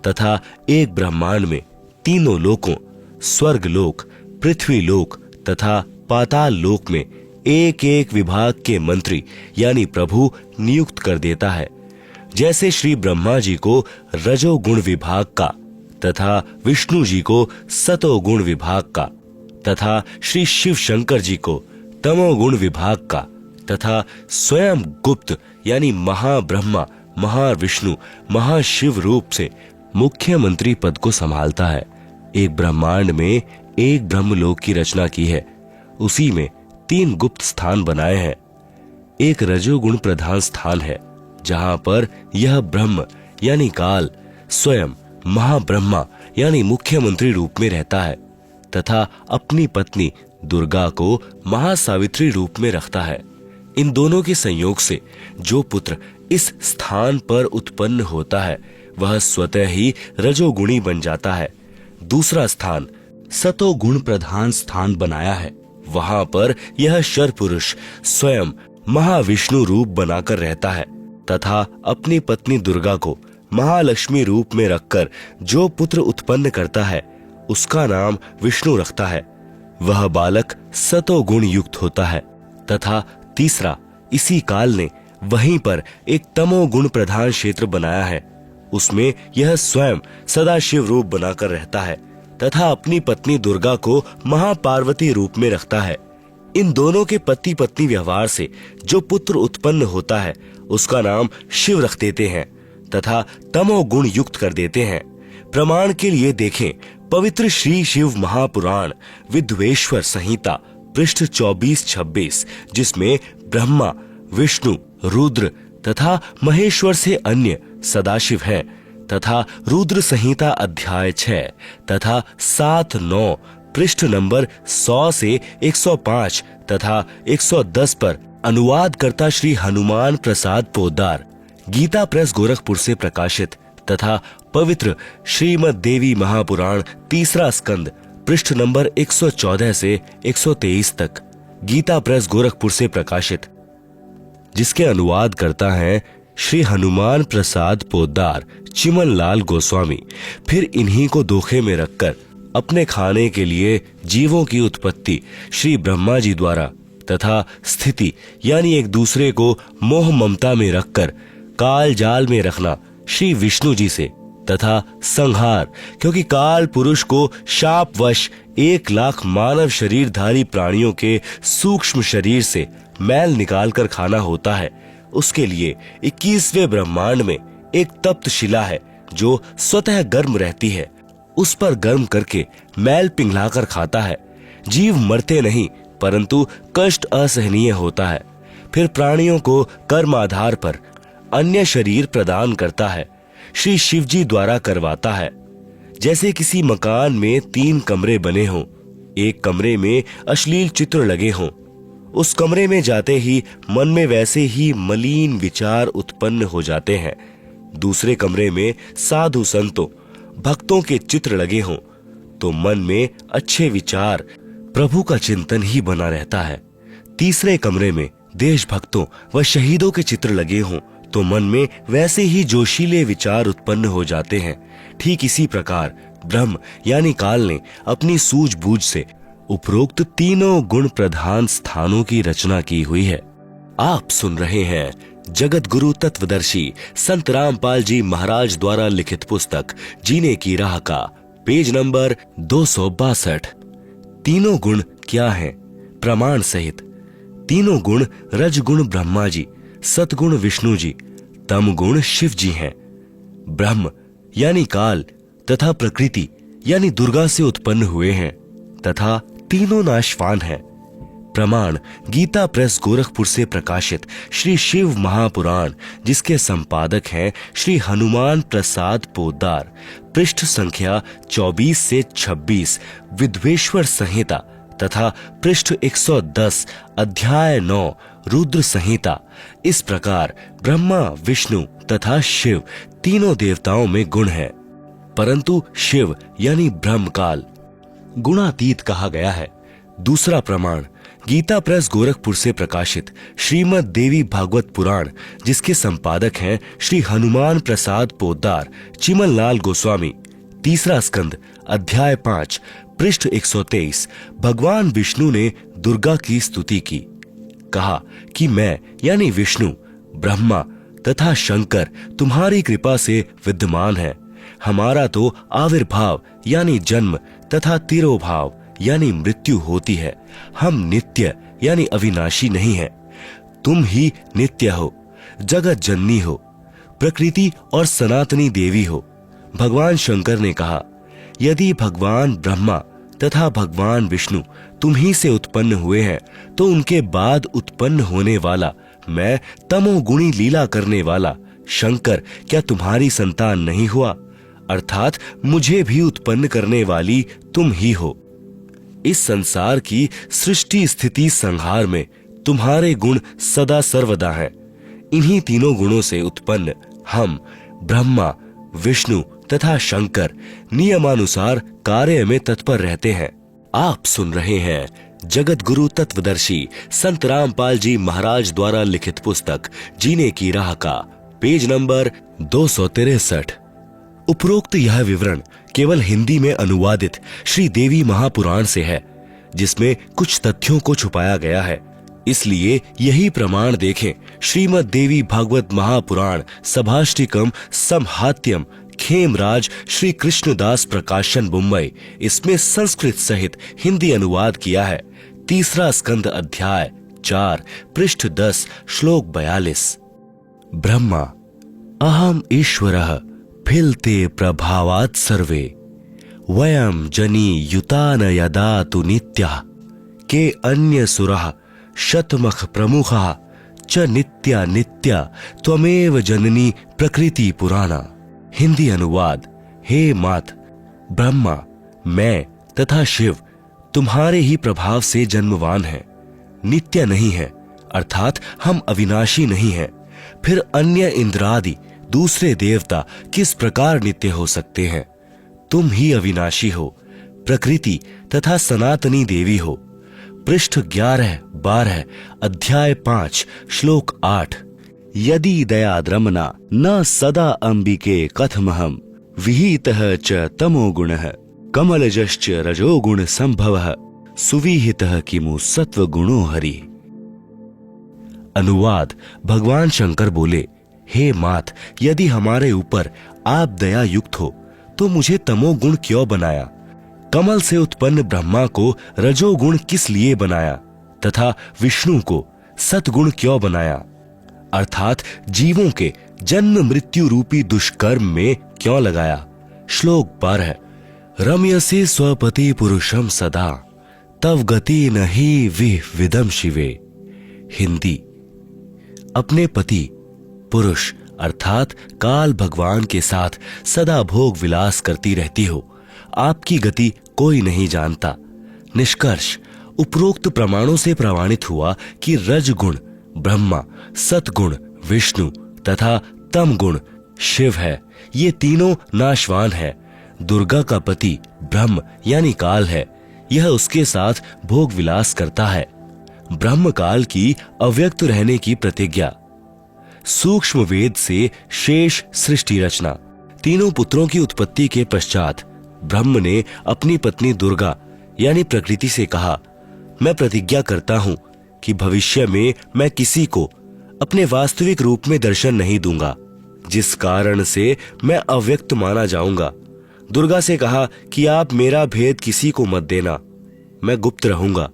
तथा एक ब्रह्मांड में तीनों लोकों स्वर्ग लोक, पृथ्वी लोक तथा पाताल लोक में एक एक विभाग के मंत्री यानी प्रभु नियुक्त कर देता है। जैसे श्री ब्रह्मा जी को रजोगुण विभाग का तथा विष्णु जी को सतोगुण विभाग का तथा श्री शिव शंकर जी को तमोगुण विभाग का तथा स्वयं गुप्त यानी महाब्रह्मा, महाविष्णु, महाशिव रूप से मुख्यमंत्री पद को संभालता है। एक ब्रह्मांड में एक ब्रह्मलोक की रचना की है, उसी में 3 गुप्त स्थान बनाए हैं। एक रजोगुण प्रधान स्थान है जहां पर यह ब्रह्म यानी काल स्वयं महाब्रह्मा यानी मुख्यमंत्री रूप में रहता है तथा अपनी पत्नी दुर्गा को महासावित्री रूप में रखता है। इन दोनों के संयोग से जो पुत्र इस स्थान पर उत्पन्न होता है वह स्वतः ही रजोगुणी बन जाता है। दूसरा स्थान सतोगुण प्रधान स्थान बनाया है। वहां पर यह शर पुरुष स्वयं महाविष्णु रूप बनाकर रहता है तथा अपनी पत्नी दुर्गा को महालक्ष्मी रूप में रखकर जो पुत्र उत्पन्न करता है उसका नाम विष्णु रखता है। वह बालक सतोगुण युक्त होता है। तथा तीसरा, इसी काल ने वहीं पर एक तमोगुण प्रधान क्षेत्र बनाया है। उसमें यह स्वयं सदाशिव रूप बनाकर रहता है तथा अपनी पत्नी दुर्गा को महापार्वती रूप में रखता है। इन दोनों के पति पत्नी व्यवहार से जो पुत्र उत्पन्न होता है उसका नाम शिव रख देते हैं तथा तमोगुण युक्त कर देते हैं। प्रमाण के लिए देखें पवित्र श्री शिव महापुराण विद्वेश्वर संहिता पृष्ठ 24-26, जिसमें ब्रह्मा, विष्णु, रुद्र तथा महेश्वर से अन्य सदाशिव हैं तथा रुद्र संहिता अध्याय 6 तथा 7-9 पृष्ठ नंबर 100 से 105 तथा 110 पर अनुवाद करता श्री हनुमान प्रसाद पोद्दार, गीता प्रेस गोरखपुर से प्रकाशित तथा पवित्र श्रीमद देवी महापुराण तीसरा स्कंद पृष्ठ नंबर 114 से 123 तक, गीता प्रेस गोरखपुर से प्रकाशित, जिसके अनुवाद करता है श्री हनुमान प्रसाद पोद्दार, चिमन लाल गोस्वामी। फिर इन्हीं को धोखे में रखकर अपने खाने के लिए जीवों की उत्पत्ति श्री ब्रह्मा जी द्वारा तथा स्थिति यानी एक दूसरे को मोह ममता में रखकर काल जाल में रखना श्री विष्णु जी से तथा संहार, क्योंकि काल पुरुष को शापवश 1 लाख मानव शरीरधारी प्राणियों के सूक्ष्म शरीर से मैल निकालकर खाना होता है। उसके लिए 21वें ब्रह्मांड में एक तप्त शिला है जो स्वतः गर्म रहती है। उस पर गर्म करके मैल पिघलाकर खाता है। जीव मरते नहीं परंतु कष्ट असहनीय होता है। फिर प्राणियों को कर्म आधार पर अन्य शरीर प्रदान करता है। श्री शिवजी द्वारा करवाता है। जैसे किसी मकान में 3 कमरे बने हों, एक कमरे में अश्लील चित्र लगे हों, उस कमरे में जाते ही मन में वैसे ही मलिन विचार उत्पन्न हो जाते हैं। दूसरे कमरे में साधु संतों भक्तों के चित्र लगे हों तो मन में अच्छे विचार प्रभु का चिंतन ही बना रहता है। तीसरे कमरे में देशभक्तों व शहीदों के चित्र लगे हों तो मन में वैसे ही जोशीले विचार उत्पन्न हो जाते हैं। ठीक इसी प्रकार ब्रह्म यानी काल ने अपनी सूझबूझ से उपरोक्त तीनों गुण प्रधान स्थानों की रचना की हुई है। आप सुन रहे हैं जगत गुरु तत्वदर्शी संत रामपाल जी महाराज द्वारा लिखित पुस्तक जीने की राह का पेज नंबर 262। तीनों गुण क्या हैं? प्रमाण सहित। तीनों गुण रजगुण ब्रह्मा जी, सतगुण विष्णु जी, तम गुण शिव जी हैं। ब्रह्म यानी काल तथा प्रकृति यानी दुर्गा से उत्पन्न हुए हैं तथा तीनों नाशवान हैं। प्रमाण गीता प्रेस गोरखपुर से प्रकाशित श्री शिव महापुराण, जिसके संपादक हैं श्री हनुमान प्रसाद पोद्दार, पृष्ठ संख्या 24 से 26 विद्वेश्वर संहिता तथा पृष्ठ 110 अध्याय 9 रुद्र संहिता। इस प्रकार ब्रह्मा, विष्णु तथा शिव तीनों देवताओं में गुण है, परंतु शिव यानी ब्रह्म काल गुणातीत कहा गया है। दूसरा प्रमाण गीता प्रेस गोरखपुर से प्रकाशित श्रीमद देवी भागवत पुराण, जिसके संपादक हैं श्री हनुमान प्रसाद पोद्दार, चिमन लाल गोस्वामी, तीसरा स्कंद अध्याय 5 पृष्ठ 123। भगवान विष्णु ने दुर्गा की स्तुति की, कहा कि मैं यानी विष्णु, ब्रह्मा तथा शंकर तुम्हारी कृपा से विद्यमान है। हमारा तो आविर्भाव यानी जन्म तथा तिरोभाव यानी मृत्यु होती है। हम नित्य यानी अविनाशी नहीं है। तुम ही नित्य हो, जगत जननी हो, प्रकृति और सनातनी देवी हो। भगवान शंकर ने कहा, यदि भगवान ब्रह्मा तथा भगवान विष्णु तुम ही से उत्पन्न हुए हैं तो उनके बाद उत्पन्न होने वाला मैं तमोगुणी लीला करने वाला शंकर क्या तुम्हारी संतान नहीं हुआ? अर्थात मुझे भी उत्पन्न करने वाली तुम ही हो। इस संसार की सृष्टि स्थिति संहार में तुम्हारे गुण सदा सर्वदा हैं। इन्हीं तीनों गुणों से उत्पन्न हम ब्रह्मा, विष्णु तथा शंकर नियमानुसार कार्य में तत्पर रहते हैं। आप सुन रहे हैं जगत गुरु तत्वदर्शी संत रामपाल जी महाराज द्वारा लिखित पुस्तक जीने की राह का पेज नंबर 263। उपरोक्त यह विवरण केवल हिंदी में अनुवादित श्री देवी महापुराण से है, जिसमें कुछ तथ्यों को छुपाया गया है। इसलिए यही प्रमाण देखें श्रीमद् देवी भागवत महापुराण सभाष्टिकम समहात्यम खेमराज श्री कृष्णदास प्रकाशन मुंबई। इसमें संस्कृत सहित हिंदी अनुवाद किया है। 3 स्कंद अध्याय 4 पृष्ठ 10 श्लोक 42। ब्रह्मा अहम ईश्वरः फिलते प्रभावात् सर्वे वयम जनी युतान यदा तु नित्यः के अन्य सुरः शतमख प्रमुखः च नित्या नित्या त्वमेव जननी प्रकृति पुराणा। हिंदी अनुवाद। हे मात, ब्रह्मा, मैं तथा शिव तुम्हारे ही प्रभाव से जन्मवान हैं, नित्य नहीं है, अर्थात हम अविनाशी नहीं हैं। फिर अन्य इंद्रादि दूसरे देवता किस प्रकार नित्य हो सकते हैं? तुम ही अविनाशी हो, प्रकृति तथा सनातनी देवी हो। पृष्ठ 11-12 अध्याय 5 श्लोक 8। यदि दयाद्रमना न सदा अंबिके कथमहम विहितः च तमोगुणः कमलजश्च रजोगुण संभवः सुविहितः किमु सत्वगुणो हरि। अनुवाद। भगवान शंकर बोले, हे मात, यदि हमारे ऊपर आप दया युक्त हो तो मुझे तमोगुण क्यों बनाया? कमल से उत्पन्न ब्रह्मा को रजोगुण किस लिए बनाया तथा विष्णु को सतगुण क्यों बनाया? अर्थात जीवों के जन्म मृत्यु रूपी दुष्कर्म में क्यों लगाया? श्लोक 12। रम्यसे स्वपति पुरुषम सदा तव गति नहि विदम शिवे। हिंदी। अपने पति पुरुष अर्थात काल भगवान के साथ सदा भोग विलास करती रहती हो, आपकी गति कोई नहीं जानता। निष्कर्ष। उपरोक्त प्रमाणों से प्रमाणित हुआ कि रजगुण ब्रह्मा, सतगुण विष्णु तथा तमगुण शिव है। ये तीनों नाशवान है। दुर्गा का पति ब्रह्म यानी काल है, यह उसके साथ भोग विलास करता है। ब्रह्म काल की अव्यक्त रहने की प्रतिज्ञा। सूक्ष्म वेद से शेष सृष्टि रचना। तीनों पुत्रों की उत्पत्ति के पश्चात ब्रह्म ने अपनी पत्नी दुर्गा यानी प्रकृति से कहा, मैं प्रतिज्ञा करता हूं कि भविष्य में मैं किसी को अपने वास्तविक रूप में दर्शन नहीं दूंगा, जिस कारण से मैं अव्यक्त माना जाऊंगा। दुर्गा से कहा कि आप मेरा भेद किसी को मत देना, मैं गुप्त रहूंगा।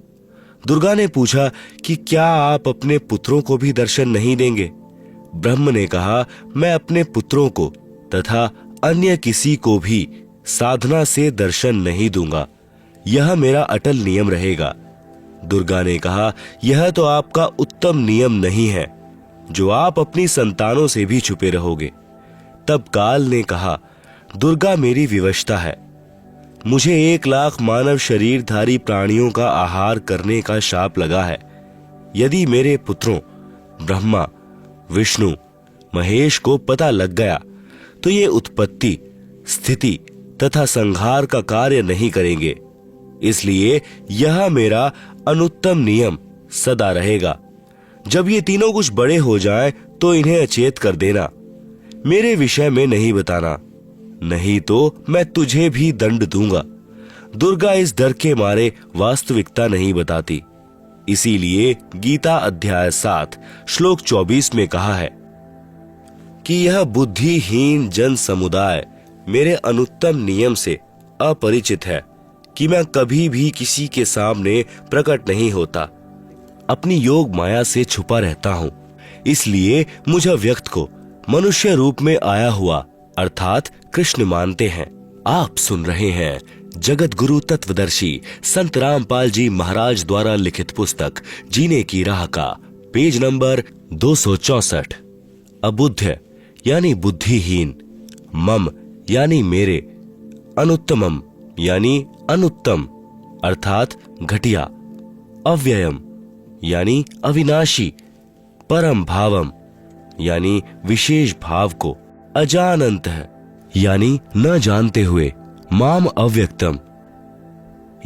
दुर्गा ने पूछा कि क्या आप अपने पुत्रों को भी दर्शन नहीं देंगे? ब्रह्म ने कहा, मैं अपने पुत्रों को तथा अन्य किसी को भी साधना से दर्शन नहीं दूंगा, यह मेरा अटल नियम रहेगा। दुर्गा ने कहा, यह तो आपका उत्तम नियम नहीं है, जो आप अपनी संतानों से भी छुपे रहोगे। तब काल ने कहा, दुर्गा मेरी विवशता है, मुझे 1 लाख मानव शरीरधारी प्राणियों का आहार करने का शाप लगा है। यदि मेरे पुत्रों ब्रह्मा, विष्णु, महेश को पता लग गया तो ये उत्पत्ति, स्थिति तथा संहार का कार्य नहीं करेंगे। इसलिए यह मेरा अनुत्तम नियम सदा रहेगा। जब ये तीनों कुछ बड़े हो जाएं तो इन्हें अचेत कर देना, मेरे विषय में नहीं बताना, नहीं तो मैं तुझे भी दंड दूंगा। दुर्गा इस डर के मारे वास्तविकता नहीं बताती। इसीलिए गीता अध्याय 7 श्लोक 24 में कहा है कि यह बुद्धिहीन जन समुदाय मेरे अनुत्तम नियम से अपरिचित है कि मैं कभी भी किसी के सामने प्रकट नहीं होता, अपनी योग माया से छुपा रहता हूँ। इसलिए मुझ अव्यक्त को मनुष्य रूप में आया हुआ अर्थात कृष्ण मानते हैं। आप सुन रहे हैं जगत गुरु तत्वदर्शी संत रामपाल जी महाराज द्वारा लिखित पुस्तक जीने की राह का पेज नंबर 264। अबुद्ध यानी बुद्धिहीन, मम यानी मेरे, अनुत्तमम यानी अनुत्तम अर्थात घटिया, अव्ययम यानी अविनाशी, परम भावम यानी विशेष भाव को, अजानन्तः यानी न जानते हुए, माम अव्यक्तम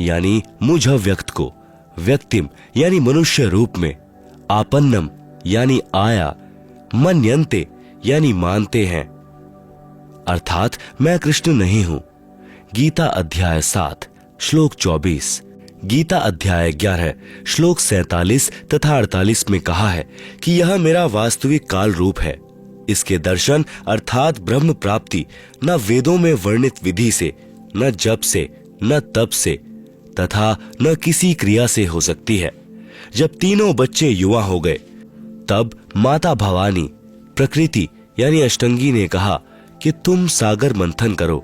यानी मुझ अव्यक्त को, व्यक्तिम यानी मनुष्य रूप में, आपन्नम यानी आया, मन्यन्ते यानी मानते हैं, अर्थात मैं कृष्ण नहीं हूं। गीता अध्याय 7 श्लोक 24, गीता अध्याय 11 श्लोक 47 तथा 48 में कहा है कि यह मेरा वास्तविक काल रूप है। इसके दर्शन अर्थात ब्रह्म प्राप्ति न वेदों में वर्णित विधि से, न जप से, न तप से तथा न किसी क्रिया से हो सकती है। जब तीनों बच्चे युवा हो गए तब माता भवानी प्रकृति यानी अष्टंगी ने कहा कि तुम सागर मंथन करो।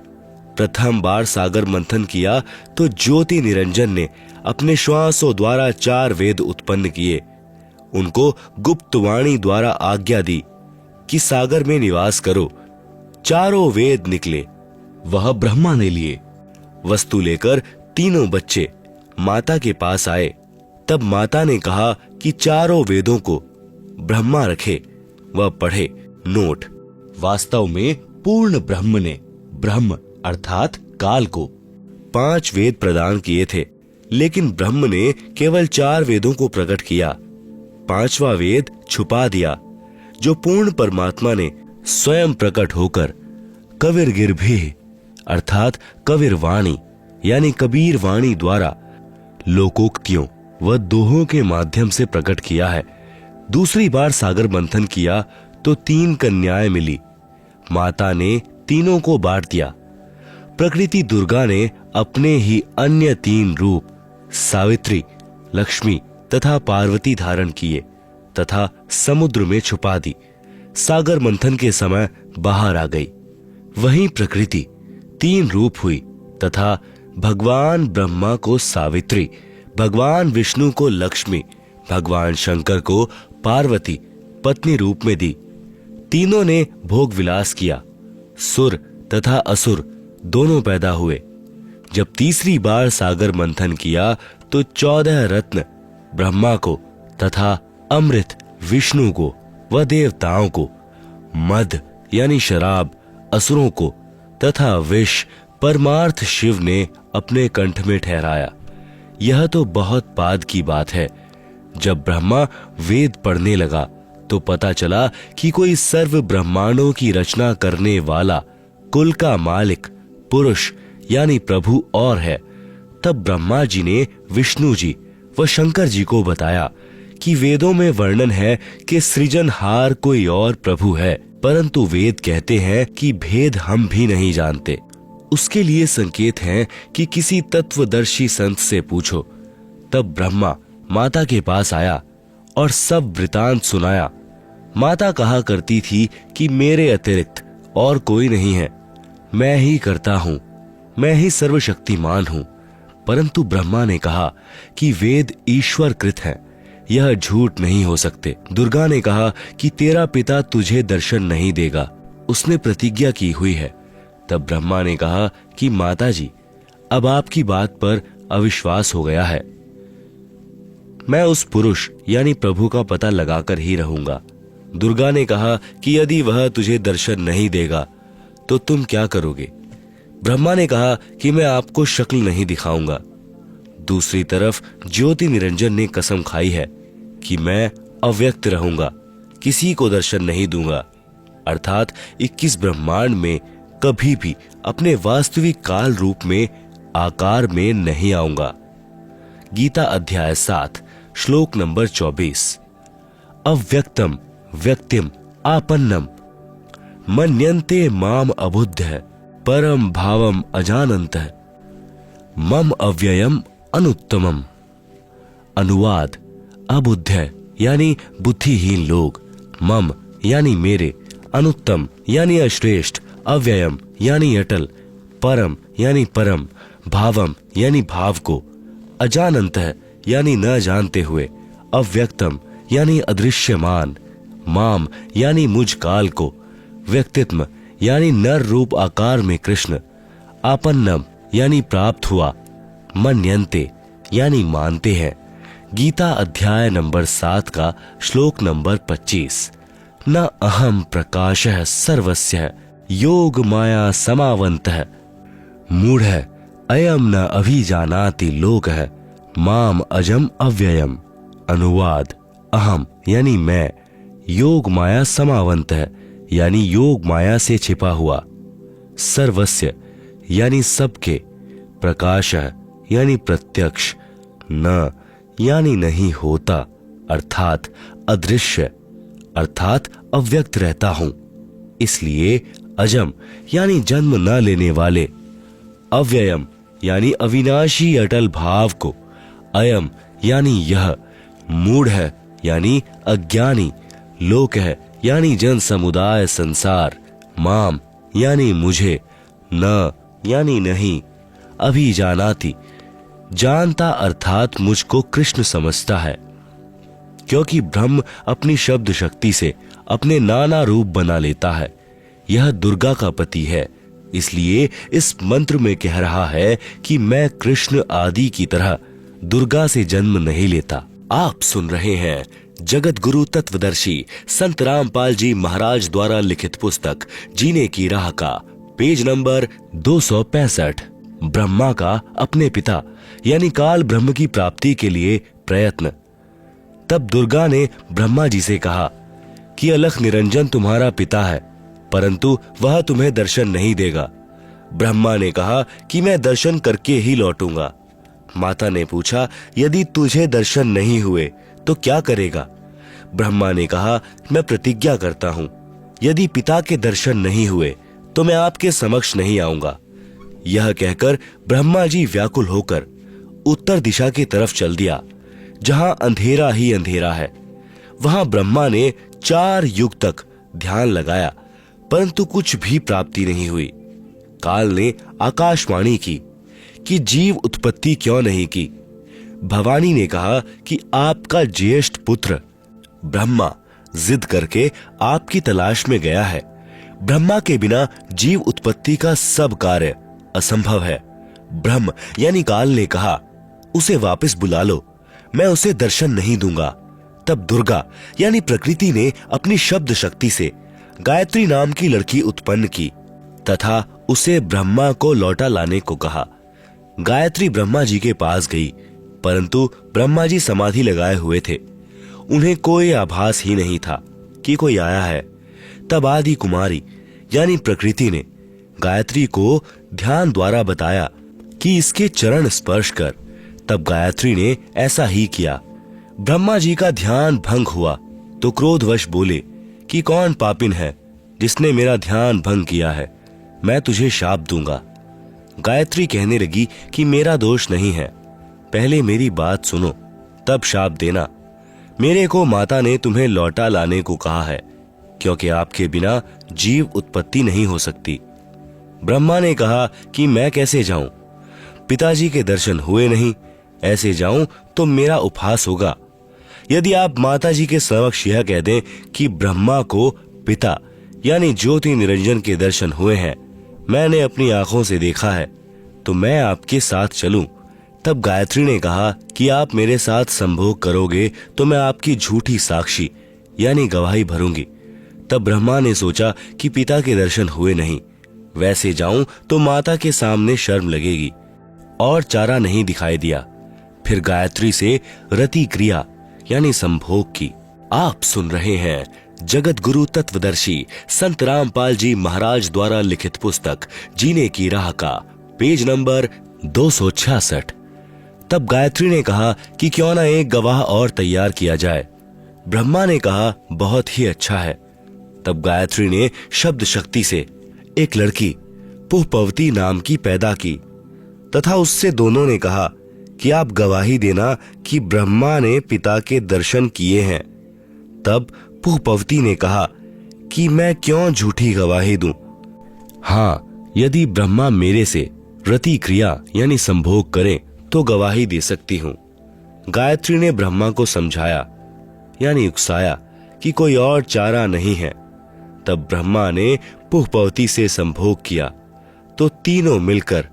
प्रथम बार सागर मंथन किया तो ज्योति निरंजन ने अपने श्वासों द्वारा 4 वेद उत्पन्न किए। उनको गुप्त वाणी द्वारा आज्ञा दी कि सागर में निवास करो। चारों वेद निकले, वह ब्रह्मा ने लिए। वस्तु लेकर तीनों बच्चे माता के पास आए। तब माता ने कहा कि चारों वेदों को ब्रह्मा रखे, वह पढ़े। नोट: वास्तव में पूर्ण ब्रह्म ने ब्रह्म अर्थात काल को 5 वेद प्रदान किए थे, लेकिन ब्रह्म ने केवल 4 वेदों को प्रकट किया। 5वां वेद छुपा दिया, जो पूर्ण परमात्मा ने स्वयं प्रकट होकर कविर्गिर्भिः अर्थात कबीर वाणी यानी कबीर वाणी द्वारा लोकोक्तियों व दोहों के माध्यम से प्रकट किया है। दूसरी बार सागर मंथन किया तो 3 कन्याएं मिली। माता ने तीनों को बांट दिया। प्रकृति दुर्गा ने अपने ही अन्य 3 रूप सावित्री, लक्ष्मी तथा पार्वती धारण किए तथा समुद्र में छुपा दी। सागर मंथन के समय बाहर आ गई। वहीं प्रकृति 3 रूप हुई तथा भगवान ब्रह्मा को सावित्री, भगवान विष्णु को लक्ष्मी, भगवान शंकर को पार्वती पत्नी रूप में दी। तीनों ने भोग विलास किया। सुर तथा असुर दोनों पैदा हुए। जब तीसरी बार सागर मंथन किया तो 14 रत्न ब्रह्मा को तथा अमृत विष्णु को व देवताओं को, मद यानी शराब असुरों को तथा विष परमार्थ शिव ने अपने कंठ में ठहराया। यह तो बहुत बाद की बात है। जब ब्रह्मा वेद पढ़ने लगा तो पता चला कि कोई सर्व ब्रह्मांडों की रचना करने वाला कुल का मालिक पुरुष यानी प्रभु और है। तब ब्रह्मा जी ने विष्णु जी व शंकर जी को बताया कि वेदों में वर्णन है कि सृजनहार कोई और प्रभु है, परंतु वेद कहते हैं कि भेद हम भी नहीं जानते। उसके लिए संकेत हैं कि किसी तत्वदर्शी संत से पूछो। तब ब्रह्मा माता के पास आया और सब वृतांत सुनाया। माता कहा करती थी कि मेरे अतिरिक्त और कोई नहीं है, मैं ही करता हूँ, मैं ही सर्वशक्तिमान हूँ। परंतु ब्रह्मा ने कहा कि वेद ईश्वर कृत हैं, यह झूठ नहीं हो सकते। दुर्गा ने कहा कि तेरा पिता तुझे दर्शन नहीं देगा, उसने प्रतिज्ञा की हुई है। तब ब्रह्मा ने कहा कि माता जी, अब आपकी बात पर अविश्वास हो गया है। मैं उस पुरुष यानी प्रभु का पता लगाकर ही रहूंगा। दुर्गा ने कहा कि यदि वह तुझे दर्शन नहीं देगा तो तुम क्या करोगे? ब्रह्मा ने कहा कि मैं आपको शक्ल नहीं दिखाऊंगा। दूसरी तरफ ज्योति निरंजन ने कसम खाई है कि मैं अव्यक्त रहूंगा, किसी को दर्शन नहीं दूंगा, अर्थात 21 ब्रह्मांड में कभी भी अपने वास्तविक काल रूप में आकार में नहीं आऊंगा। गीता अध्याय 7 श्लोक नंबर 24। अव्यक्तम व्यक्तिम आपन्नम मन्यन्ते माम अबुद्धः परम भावम अजानन्तः मम अव्ययम अनुत्तमम। अनुवाद: अबुद्ध यानी बुद्धिहीन लोग, मम यानी मेरे, अनुत्तम यानी अश्रेष्ठ, अव्ययम यानी अटल, परम यानी परम, भावम यानी भाव को, अजानन्तः यानी न जानते हुए, अव्यक्तम यानी अदृश्यमान, माम यानी मुझ काल को, व्यक्तित्व यानी नर रूप आकार में कृष्ण, आपन्नम यानी प्राप्त हुआ, मन्यन्ते यानी मानते हैं। गीता अध्याय नंबर 7 का श्लोक नंबर 25। न अहम प्रकाशः सर्वस्य योग माया समावन्तः मूढ़ अयम न अभिजानाति लोकः माम अजम अव्ययम। अनुवाद, अहम यानी मैं, योग माया समावंत है यानी योग माया से छिपा हुआ, सर्वस्य यानी सबके, प्रकाश यानी प्रत्यक्ष, न यानी नहीं होता अर्थात अदृश्य अर्थात अव्यक्त रहता हूं। इसलिए अजम यानी जन्म न लेने वाले, अव्ययम यानी अविनाशी अटल भाव को, अयम यानी यह, मूढ़ है यानी अज्ञानी, लोक है यानी जन समुदाय संसार, माम यानी मुझे, न यानी नहीं, अभिजानाति जानता अर्थात मुझको कृष्ण समझता है। क्योंकि ब्रह्म अपनी शब्द शक्ति से अपने नाना रूप बना लेता है। यह दुर्गा का पति है, इसलिए इस मंत्र में कह रहा है कि मैं कृष्ण आदि की तरह दुर्गा से जन्म नहीं लेता। आप सुन रहे हैं जगत गुरु तत्वदर्शी संत रामपाल जी महाराज द्वारा लिखित पुस्तक जीने की राह का पेज नंबर 265, ब्रह्मा का अपने पिता यानी काल ब्रह्म की प्राप्ति के लिए प्रयत्न। तब दुर्गा ने ब्रह्मा जी से कहा कि अलख निरंजन तुम्हारा पिता है, परंतु वह तुम्हें दर्शन नहीं देगा। ब्रह्मा ने कहा कि मैं दर्शन करके ही लौटूंगा। माता ने पूछा, यदि तुझे दर्शन नहीं हुए तो क्या करेगा? ब्रह्मा ने कहा, मैं प्रतिज्ञा करता हूं, यदि पिता के दर्शन नहीं हुए तो मैं आपके समक्ष नहीं आऊंगा। यह कहकर ब्रह्मा जी व्याकुल होकर उत्तर दिशा की तरफ चल दिया, जहां अंधेरा ही अंधेरा है। वहां ब्रह्मा ने 4 युग तक ध्यान लगाया, परंतु कुछ भी प्राप्ति नहीं हुई। काल ने आकाशवाणी की कि जीव उत्पत्ति क्यों नहीं की। भवानी ने कहा कि आपका ज्येष्ठ पुत्र ब्रह्मा जिद करके आपकी तलाश में गया है। ब्रह्मा के बिना जीव उत्पत्ति का सब कार्य असंभव है। ब्रह्म यानी काल ने कहा, उसे वापस बुला लो, मैं उसे दर्शन नहीं दूंगा। तब दुर्गा यानी प्रकृति ने अपनी शब्द शक्ति से गायत्री नाम की लड़की उत्पन्न की तथा उसे ब्रह्मा को लौटा लाने को कहा। गायत्री ब्रह्मा जी के पास गई, परंतु ब्रह्मा जी समाधि लगाए हुए थे। उन्हें कोई आभास ही नहीं था कि कोई आया है। तब आदि कुमारी यानी प्रकृति ने गायत्री को ध्यान द्वारा बताया कि इसके चरण स्पर्श कर। तब गायत्री ने ऐसा ही किया। ब्रह्मा जी का ध्यान भंग हुआ तो क्रोधवश बोले कि कौन पापिन है जिसने मेरा ध्यान भंग किया है, मैं तुझे शाप दूंगा। गायत्री कहने लगी कि मेरा दोष नहीं है, पहले मेरी बात सुनो तब शाप देना। मेरे को माता ने तुम्हें लौटा लाने को कहा है, क्योंकि आपके बिना जीव उत्पत्ति नहीं हो सकती। ब्रह्मा ने कहा कि मैं कैसे जाऊं, पिताजी के दर्शन हुए नहीं, ऐसे जाऊं तो मेरा उपहास होगा। यदि आप माताजी के समक्ष यह कह दें कि ब्रह्मा को पिता यानी ज्योति निरंजन के दर्शन हुए हैं, मैंने अपनी आंखों से देखा है, तो मैं आपके साथ चलूं। तब गायत्री ने कहा कि आप मेरे साथ संभोग करोगे तो मैं आपकी झूठी साक्षी यानी गवाही भरूंगी। तब ब्रह्मा ने सोचा कि पिता के दर्शन हुए नहीं, वैसे जाऊं तो माता के सामने शर्म लगेगी, और चारा नहीं दिखाई दिया। फिर गायत्री से रति क्रिया यानी संभोग की। आप सुन रहे हैं जगत गुरु तत्वदर्शी संत रामपाल जी महाराज द्वारा लिखित पुस्तक जीने की राह का पेज नंबर 266। तब गायत्री ने कहा कि क्यों ना एक गवाह और तैयार किया जाए। ब्रह्मा ने कहा, बहुत ही अच्छा है। तब गायत्री ने शब्द शक्ति से एक लड़की पुष्पवती नाम की पैदा की तथा उससे दोनों ने कहा कि आप गवाही देना कि ब्रह्मा ने पिता के दर्शन किए हैं। तब पुष्पवती ने कहा कि मैं क्यों झूठी गवाही दूं? हाँ, यदि ब्रह्मा मेरे से रति क्रिया यानी संभोग करें तो गवाही दे सकती हूं। गायत्री ने ब्रह्मा को समझाया यानी उकसाया कि कोई और चारा नहीं है। तब ब्रह्मा ने पुष्पवती से संभोग किया तो तीनों मिलकर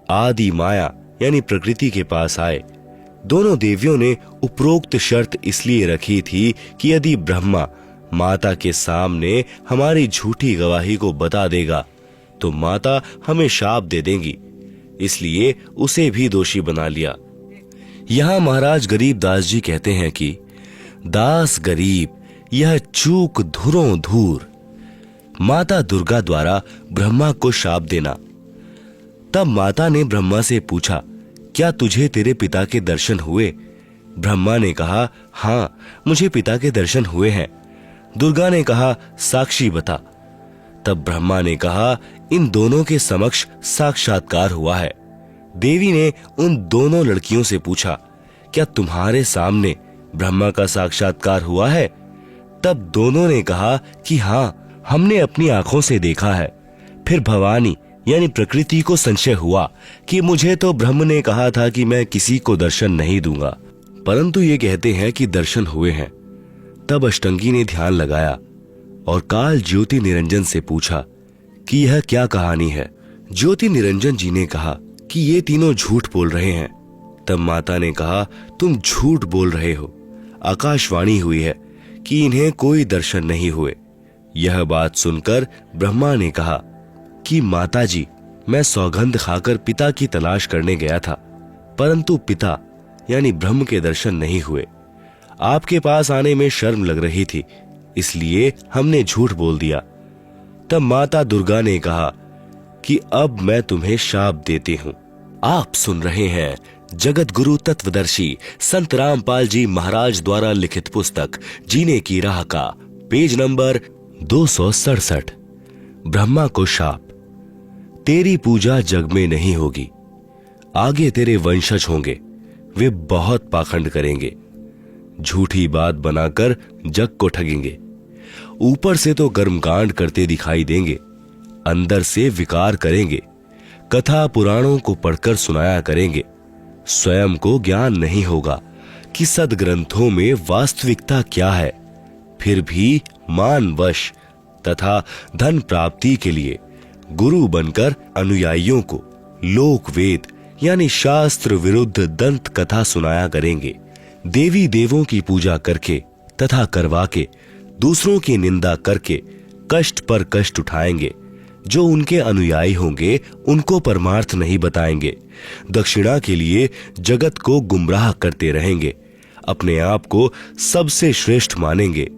आदि माया यानी प्रकृति के पास आए। दोनों देवियों ने उपरोक्त शर्त इसलिए रखी थी कि यदि ब्रह्मा माता के सामने हमारी झूठी गवाही को बता देगा तो माता हमें शाप दे देंगी, इसलिए उसे भी दोषी बना लिया। यहाँ महाराज गरीब दास जी कहते हैं कि दास गरीब यह चूक धुरों धूर, माता दुर्गा द्वारा ब्रह्मा को शाप देना। तब माता ने ब्रह्मा से पूछा, क्या तुझे तेरे पिता के दर्शन हुए? ब्रह्मा ने कहा, हाँ मुझे पिता के दर्शन हुए हैं। दुर्गा ने कहा, साक्षी बता। तब ब्रह्मा ने कहा, इन दोनों के समक्ष साक्षात्कार हुआ है। देवी ने उन दोनों लड़कियों से पूछा, क्या तुम्हारे सामने ब्रह्मा का साक्षात्कार हुआ है? तब दोनों ने कहा कि हाँ, हमने अपनी आंखों से देखा है। फिर भवानी यानी प्रकृति को संशय हुआ कि मुझे तो ब्रह्म ने कहा था कि मैं किसी को दर्शन नहीं दूंगा, परंतु ये कहते हैं कि दर्शन हुए हैं। तब अष्टंगी ने ध्यान लगाया और काल ज्योति निरंजन से पूछा कि यह क्या कहानी है। ज्योति निरंजन जी ने कहा कि ये तीनों झूठ बोल रहे हैं। तब माता ने कहा, तुम झूठ बोल रहे हो, आकाशवाणी हुई है कि इन्हें कोई दर्शन नहीं हुए। यह बात सुनकर ब्रह्मा ने कहा कि माता जी, मैं सौगंध खाकर पिता की तलाश करने गया था, परंतु पिता यानी ब्रह्म के दर्शन नहीं हुए। आपके पास आने में शर्म लग रही थी, इसलिए हमने झूठ बोल दिया। तब माता दुर्गा ने कहा कि अब मैं तुम्हें शाप देती हूँ। आप सुन रहे हैं जगत गुरु तत्वदर्शी संत रामपाल जी महाराज द्वारा लिखित पुस्तक जीने की राह का पेज नंबर 267। ब्रह्मा को शाप। तेरी पूजा जग में नहीं होगी, आगे तेरे वंशज होंगे, वे बहुत पाखंड करेंगे, झूठी बात बनाकर जग को ठगेंगे। ऊपर से तो कर्मकांड करते दिखाई देंगे, अंदर से विकार करेंगे, कथा पुराणों को पढ़कर सुनाया करेंगे। स्वयं को ज्ञान नहीं होगा कि सदग्रंथों में वास्तविकता क्या है, फिर भी मानवश तथा धन प्राप्ति के लिए गुरु बनकर अनुयायियों को लोक वेद यानी शास्त्र विरुद्ध दंत कथा सुनाया करेंगे। देवी देवों की पूजा करके तथा करवा के दूसरों की निंदा करके कष्ट पर कष्ट उठाएंगे। जो उनके अनुयायी होंगे उनको परमार्थ नहीं बताएंगे, दक्षिणा के लिए जगत को गुमराह करते रहेंगे, अपने आप को सबसे श्रेष्ठ मानेंगे,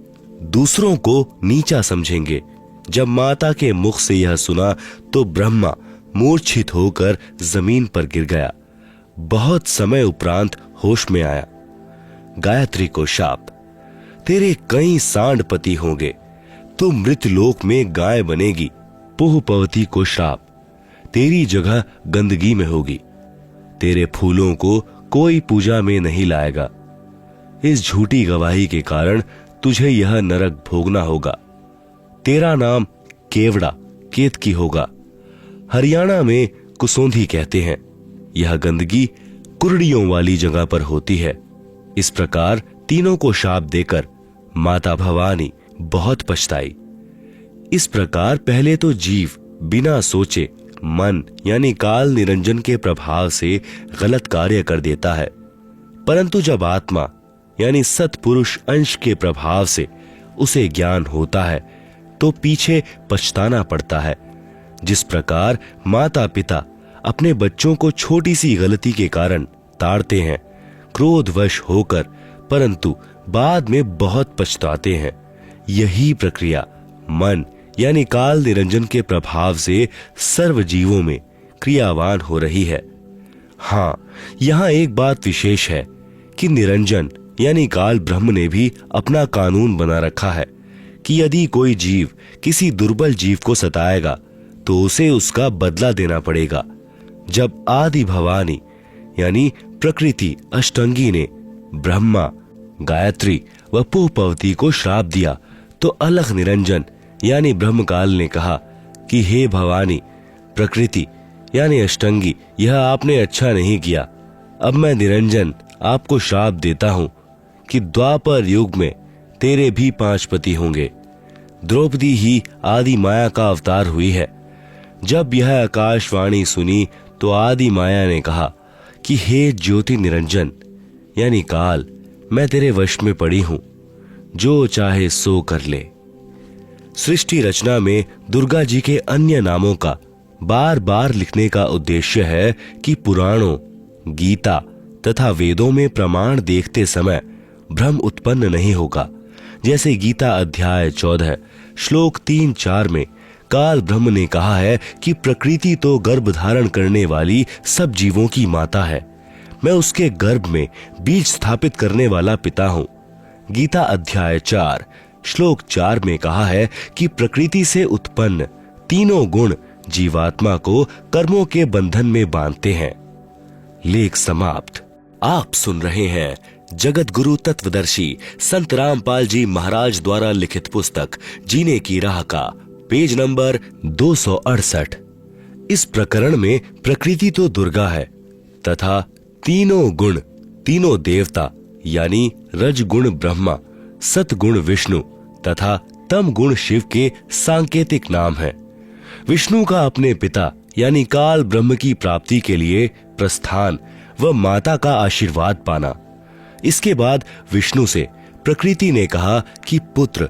दूसरों को नीचा समझेंगे। जब माता के मुख से यह सुना तो ब्रह्मा मूर्छित होकर जमीन पर गिर गया। बहुत समय उपरांत होश में आया। गायत्री को शाप। तेरे कई सांड पति होंगे, तू मृतलोक में गाय बनेगी। पुहपवती को श्राप। तेरी जगह गंदगी में होगी, तेरे फूलों को कोई पूजा में नहीं लाएगा। इस झूठी गवाही के कारण तुझे यह नरक भोगना होगा। तेरा नाम केवड़ा केतकी होगा। हरियाणा में कुसोंधी कहते हैं। यह गंदगी कुर्डियों वाली जगह पर होती है। इस प्रकार तीनों को शाप देकर माता भवानी बहुत पछताई। इस प्रकार पहले तो जीव बिना सोचे मन यानी काल निरंजन के प्रभाव से गलत कार्य कर देता है, परंतु जब आत्मा यानी सत्पुरुष अंश के प्रभाव से उसे ज्ञान होता है तो पीछे पछताना पड़ता है। जिस प्रकार माता पिता अपने बच्चों को छोटी सी गलती के कारण ताड़ते हैं क्रोधवश होकर, परंतु बाद में बहुत पछताते हैं, यही प्रक्रिया मन यानी काल निरंजन के प्रभाव से सर्व जीवों में क्रियावान हो रही है। हाँ, यहाँ एक बात विशेष है कि निरंजन यानी काल ब्रह्म ने भी अपना कानून बना रखा है कि यदि कोई जीव किसी दुर्बल जीव को सताएगा तो उसे उसका बदला देना पड़ेगा। जब आदि भवानी यानी प्रकृति अष्टंगी ने ब्रह्मा, गायत्री व पुहपवती को श्राप दिया तो अलख निरंजन यानी ब्रह्मकाल ने कहा कि हे भवानी, प्रकृति यानी अष्टंगी, यह आपने अच्छा नहीं किया। अब मैं निरंजन आपको श्राप देता हूं कि द्वापर युग में तेरे भी 5 पति होंगे। द्रौपदी ही आदि माया का अवतार हुई है। जब यह आकाशवाणी सुनी तो आदि माया ने कहा कि हे ज्योति निरंजन, यानी काल, मैं तेरे वश में पड़ी हूं, जो चाहे सो कर ले। सृष्टि रचना में दुर्गा जी के अन्य नामों का बार बार लिखने का उद्देश्य है कि पुराणों, गीता तथा वेदों में प्रमाण देखते समय भ्रम उत्पन्न नहीं होगा। जैसे गीता अध्याय 14 श्लोक 3-4 में काल ब्रह्म ने कहा है कि प्रकृति तो गर्भ धारण करने वाली सब जीवों की माता है, मैं उसके गर्भ में बीज स्थापित करने वाला पिता हूं। गीता अध्याय 4 श्लोक 4 में कहा है कि प्रकृति से उत्पन्न तीनों गुण जीवात्मा को कर्मों के बंधन में बांधते हैं। लेख समाप्त। आप सुन रहे हैं जगत गुरु तत्वदर्शी संत रामपाल जी महाराज द्वारा लिखित पुस्तक जीने की राह का पेज नंबर 268। इस प्रकरण में प्रकृति तो दुर्गा है तथा तीनों गुण, तीनों देवता यानी रजगुण ब्रह्मा, सतगुण विष्णु तथा तम गुण शिव के सांकेतिक नाम हैं। विष्णु का अपने पिता यानी काल ब्रह्म की प्राप्ति के लिए प्रस्थान व माता का आशीर्वाद पाना। इसके बाद विष्णु से प्रकृति ने कहा कि पुत्र,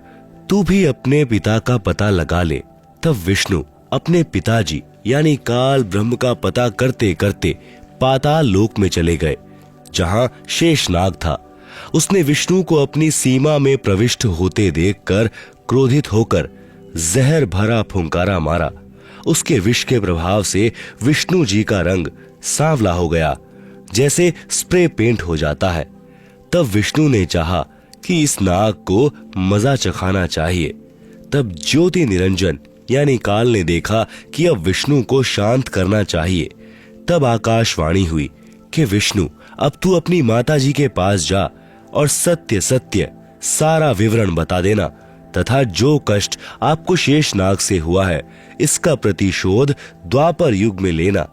तू भी अपने पिता का पता लगा ले। तब विष्णु अपने पिताजी यानी काल ब्रह्म का पता करते करते पाताल लोक में चले गए, जहां शेषनाग था। उसने विष्णु को अपनी सीमा में प्रविष्ट होते देखकर क्रोधित होकर जहर भरा फुंकारा मारा। उसके विष के प्रभाव से विष्णु जी का रंग सांवला हो गया, जैसे स्प्रे पेंट हो जाता है। तब विष्णु ने चाहा कि इस नाग को मजा चखाना चाहिए। तब ज्योति निरंजन यानी काल ने देखा कि अब विष्णु को शांत करना चाहिए। तब आकाशवाणी हुई कि विष्णु, अब तू अपनी माता जी के पास जा और सत्य सत्य सारा विवरण बता देना तथा जो कष्ट आपको शेषनाग से हुआ है इसका प्रतिशोध द्वापर युग में लेना।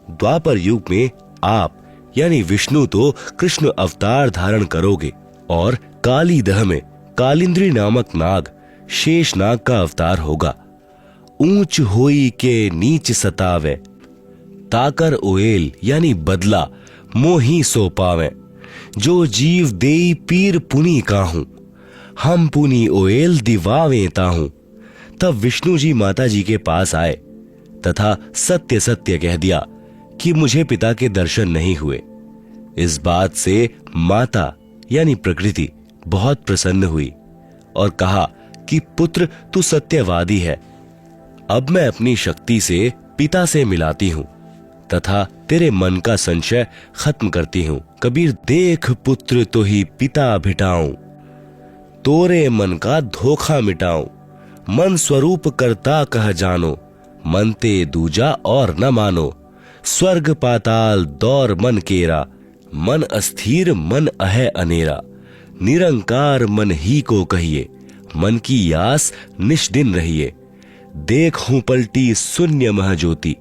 द्वापर युग में आप यानी विष्णु तो कृष्ण अवतार धारण करोगे और काली दह में कालिंद्री नामक नाग शेषनाग का अवतार होगा। ऊंच होई के नीच सतावे, ताकर ओएल यानी बदला मोही सो पावे। जो जीव देई पीर पुनी काहूं, हम पुनी ओएल दिवावे ताहूं। तब विष्णु जी माता जी के पास आए तथा सत्य सत्य कह दिया कि मुझे पिता के दर्शन नहीं हुए। इस बात से माता यानी प्रकृति बहुत प्रसन्न हुई और कहा कि पुत्र, तू सत्यवादी है। अब मैं अपनी शक्ति से पिता से मिलाती हूं तथा तेरे मन का संशय खत्म करती हूं। कबीर, देख पुत्र तो ही पिता भिटाऊं, तोरे मन का धोखा मिटाऊं। मन स्वरूप करता कह जानो, मनते दूजा और न मानो। स्वर्ग पाताल दौर मन केरा, मन अस्थिर मन अहै अनेरा। निरंकार मन ही को कहिए, मन की यास निष्दिन रहिए। देखूं पलटी शून्य महज्योति,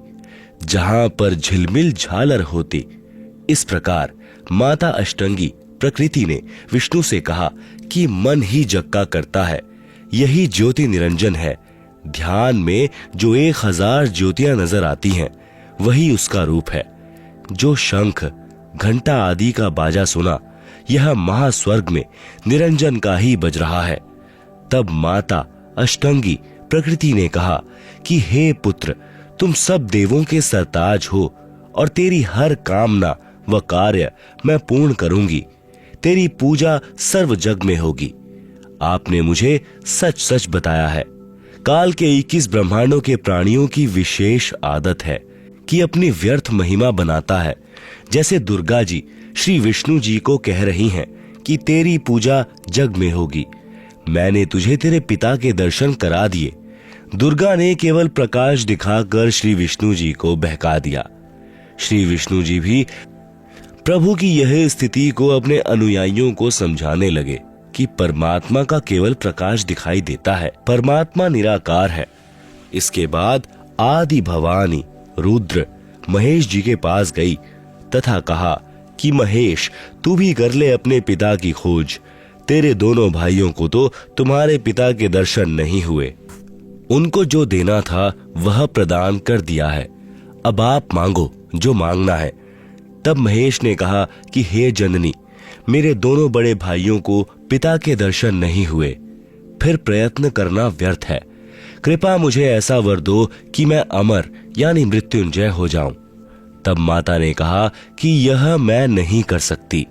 जहां पर झिलमिल झालर होती। इस प्रकार माता अष्टंगी प्रकृति ने विष्णु से कहा कि मन ही जग का करता है, यही ज्योति निरंजन है। ध्यान में जो 1000 ज्योतियां नजर आती हैं वही उसका रूप है। जो शंख घंटा आदि का बाजा सुना, यह महास्वर्ग में निरंजन का ही बज रहा है। तब माता अष्टंगी प्रकृति ने कहा कि हे पुत्र, तुम सब देवों के सरताज हो और तेरी हर कामना व कार्य मैं पूर्ण करूंगी। तेरी पूजा सर्व जग में होगी। आपने मुझे सच सच बताया है। काल के 21 ब्रह्मांडों के प्राणियों की विशेष आदत है कि अपनी व्यर्थ महिमा बनाता है। जैसे दुर्गा जी श्री विष्णु जी को कह रही हैं कि तेरी पूजा जग में होगी। मैंने तुझे तेरे पिता के दर्शन करा दिए। दुर्गा ने केवल प्रकाश दिखाकर श्री विष्णु जी को बहका दिया। श्री विष्णु जी भी प्रभु की यह स्थिति को अपने अनुयायियों को समझाने लगे कि परमात्मा का केवल प्रकाश दिखाई देता है, परमात्मा निराकार है। इसके बाद आदि भवानी रुद्र महेश जी के पास गई तथा कहा कि महेश, तू भी कर ले अपने पिता की खोज। तेरे दोनों भाइयों को तो तुम्हारे पिता के दर्शन नहीं हुए। उनको जो देना था वह प्रदान कर दिया है। अब आप मांगो जो मांगना है। तब महेश ने कहा कि हे जननी, मेरे दोनों बड़े भाइयों को पिता के दर्शन नहीं हुए, फिर प्रयत्न करना व्यर्थ है। कृपा मुझे ऐसा वर दो कि मैं अमर यानी मृत्युंजय हो जाऊं। तब माता ने कहा कि यह मैं नहीं कर सकती।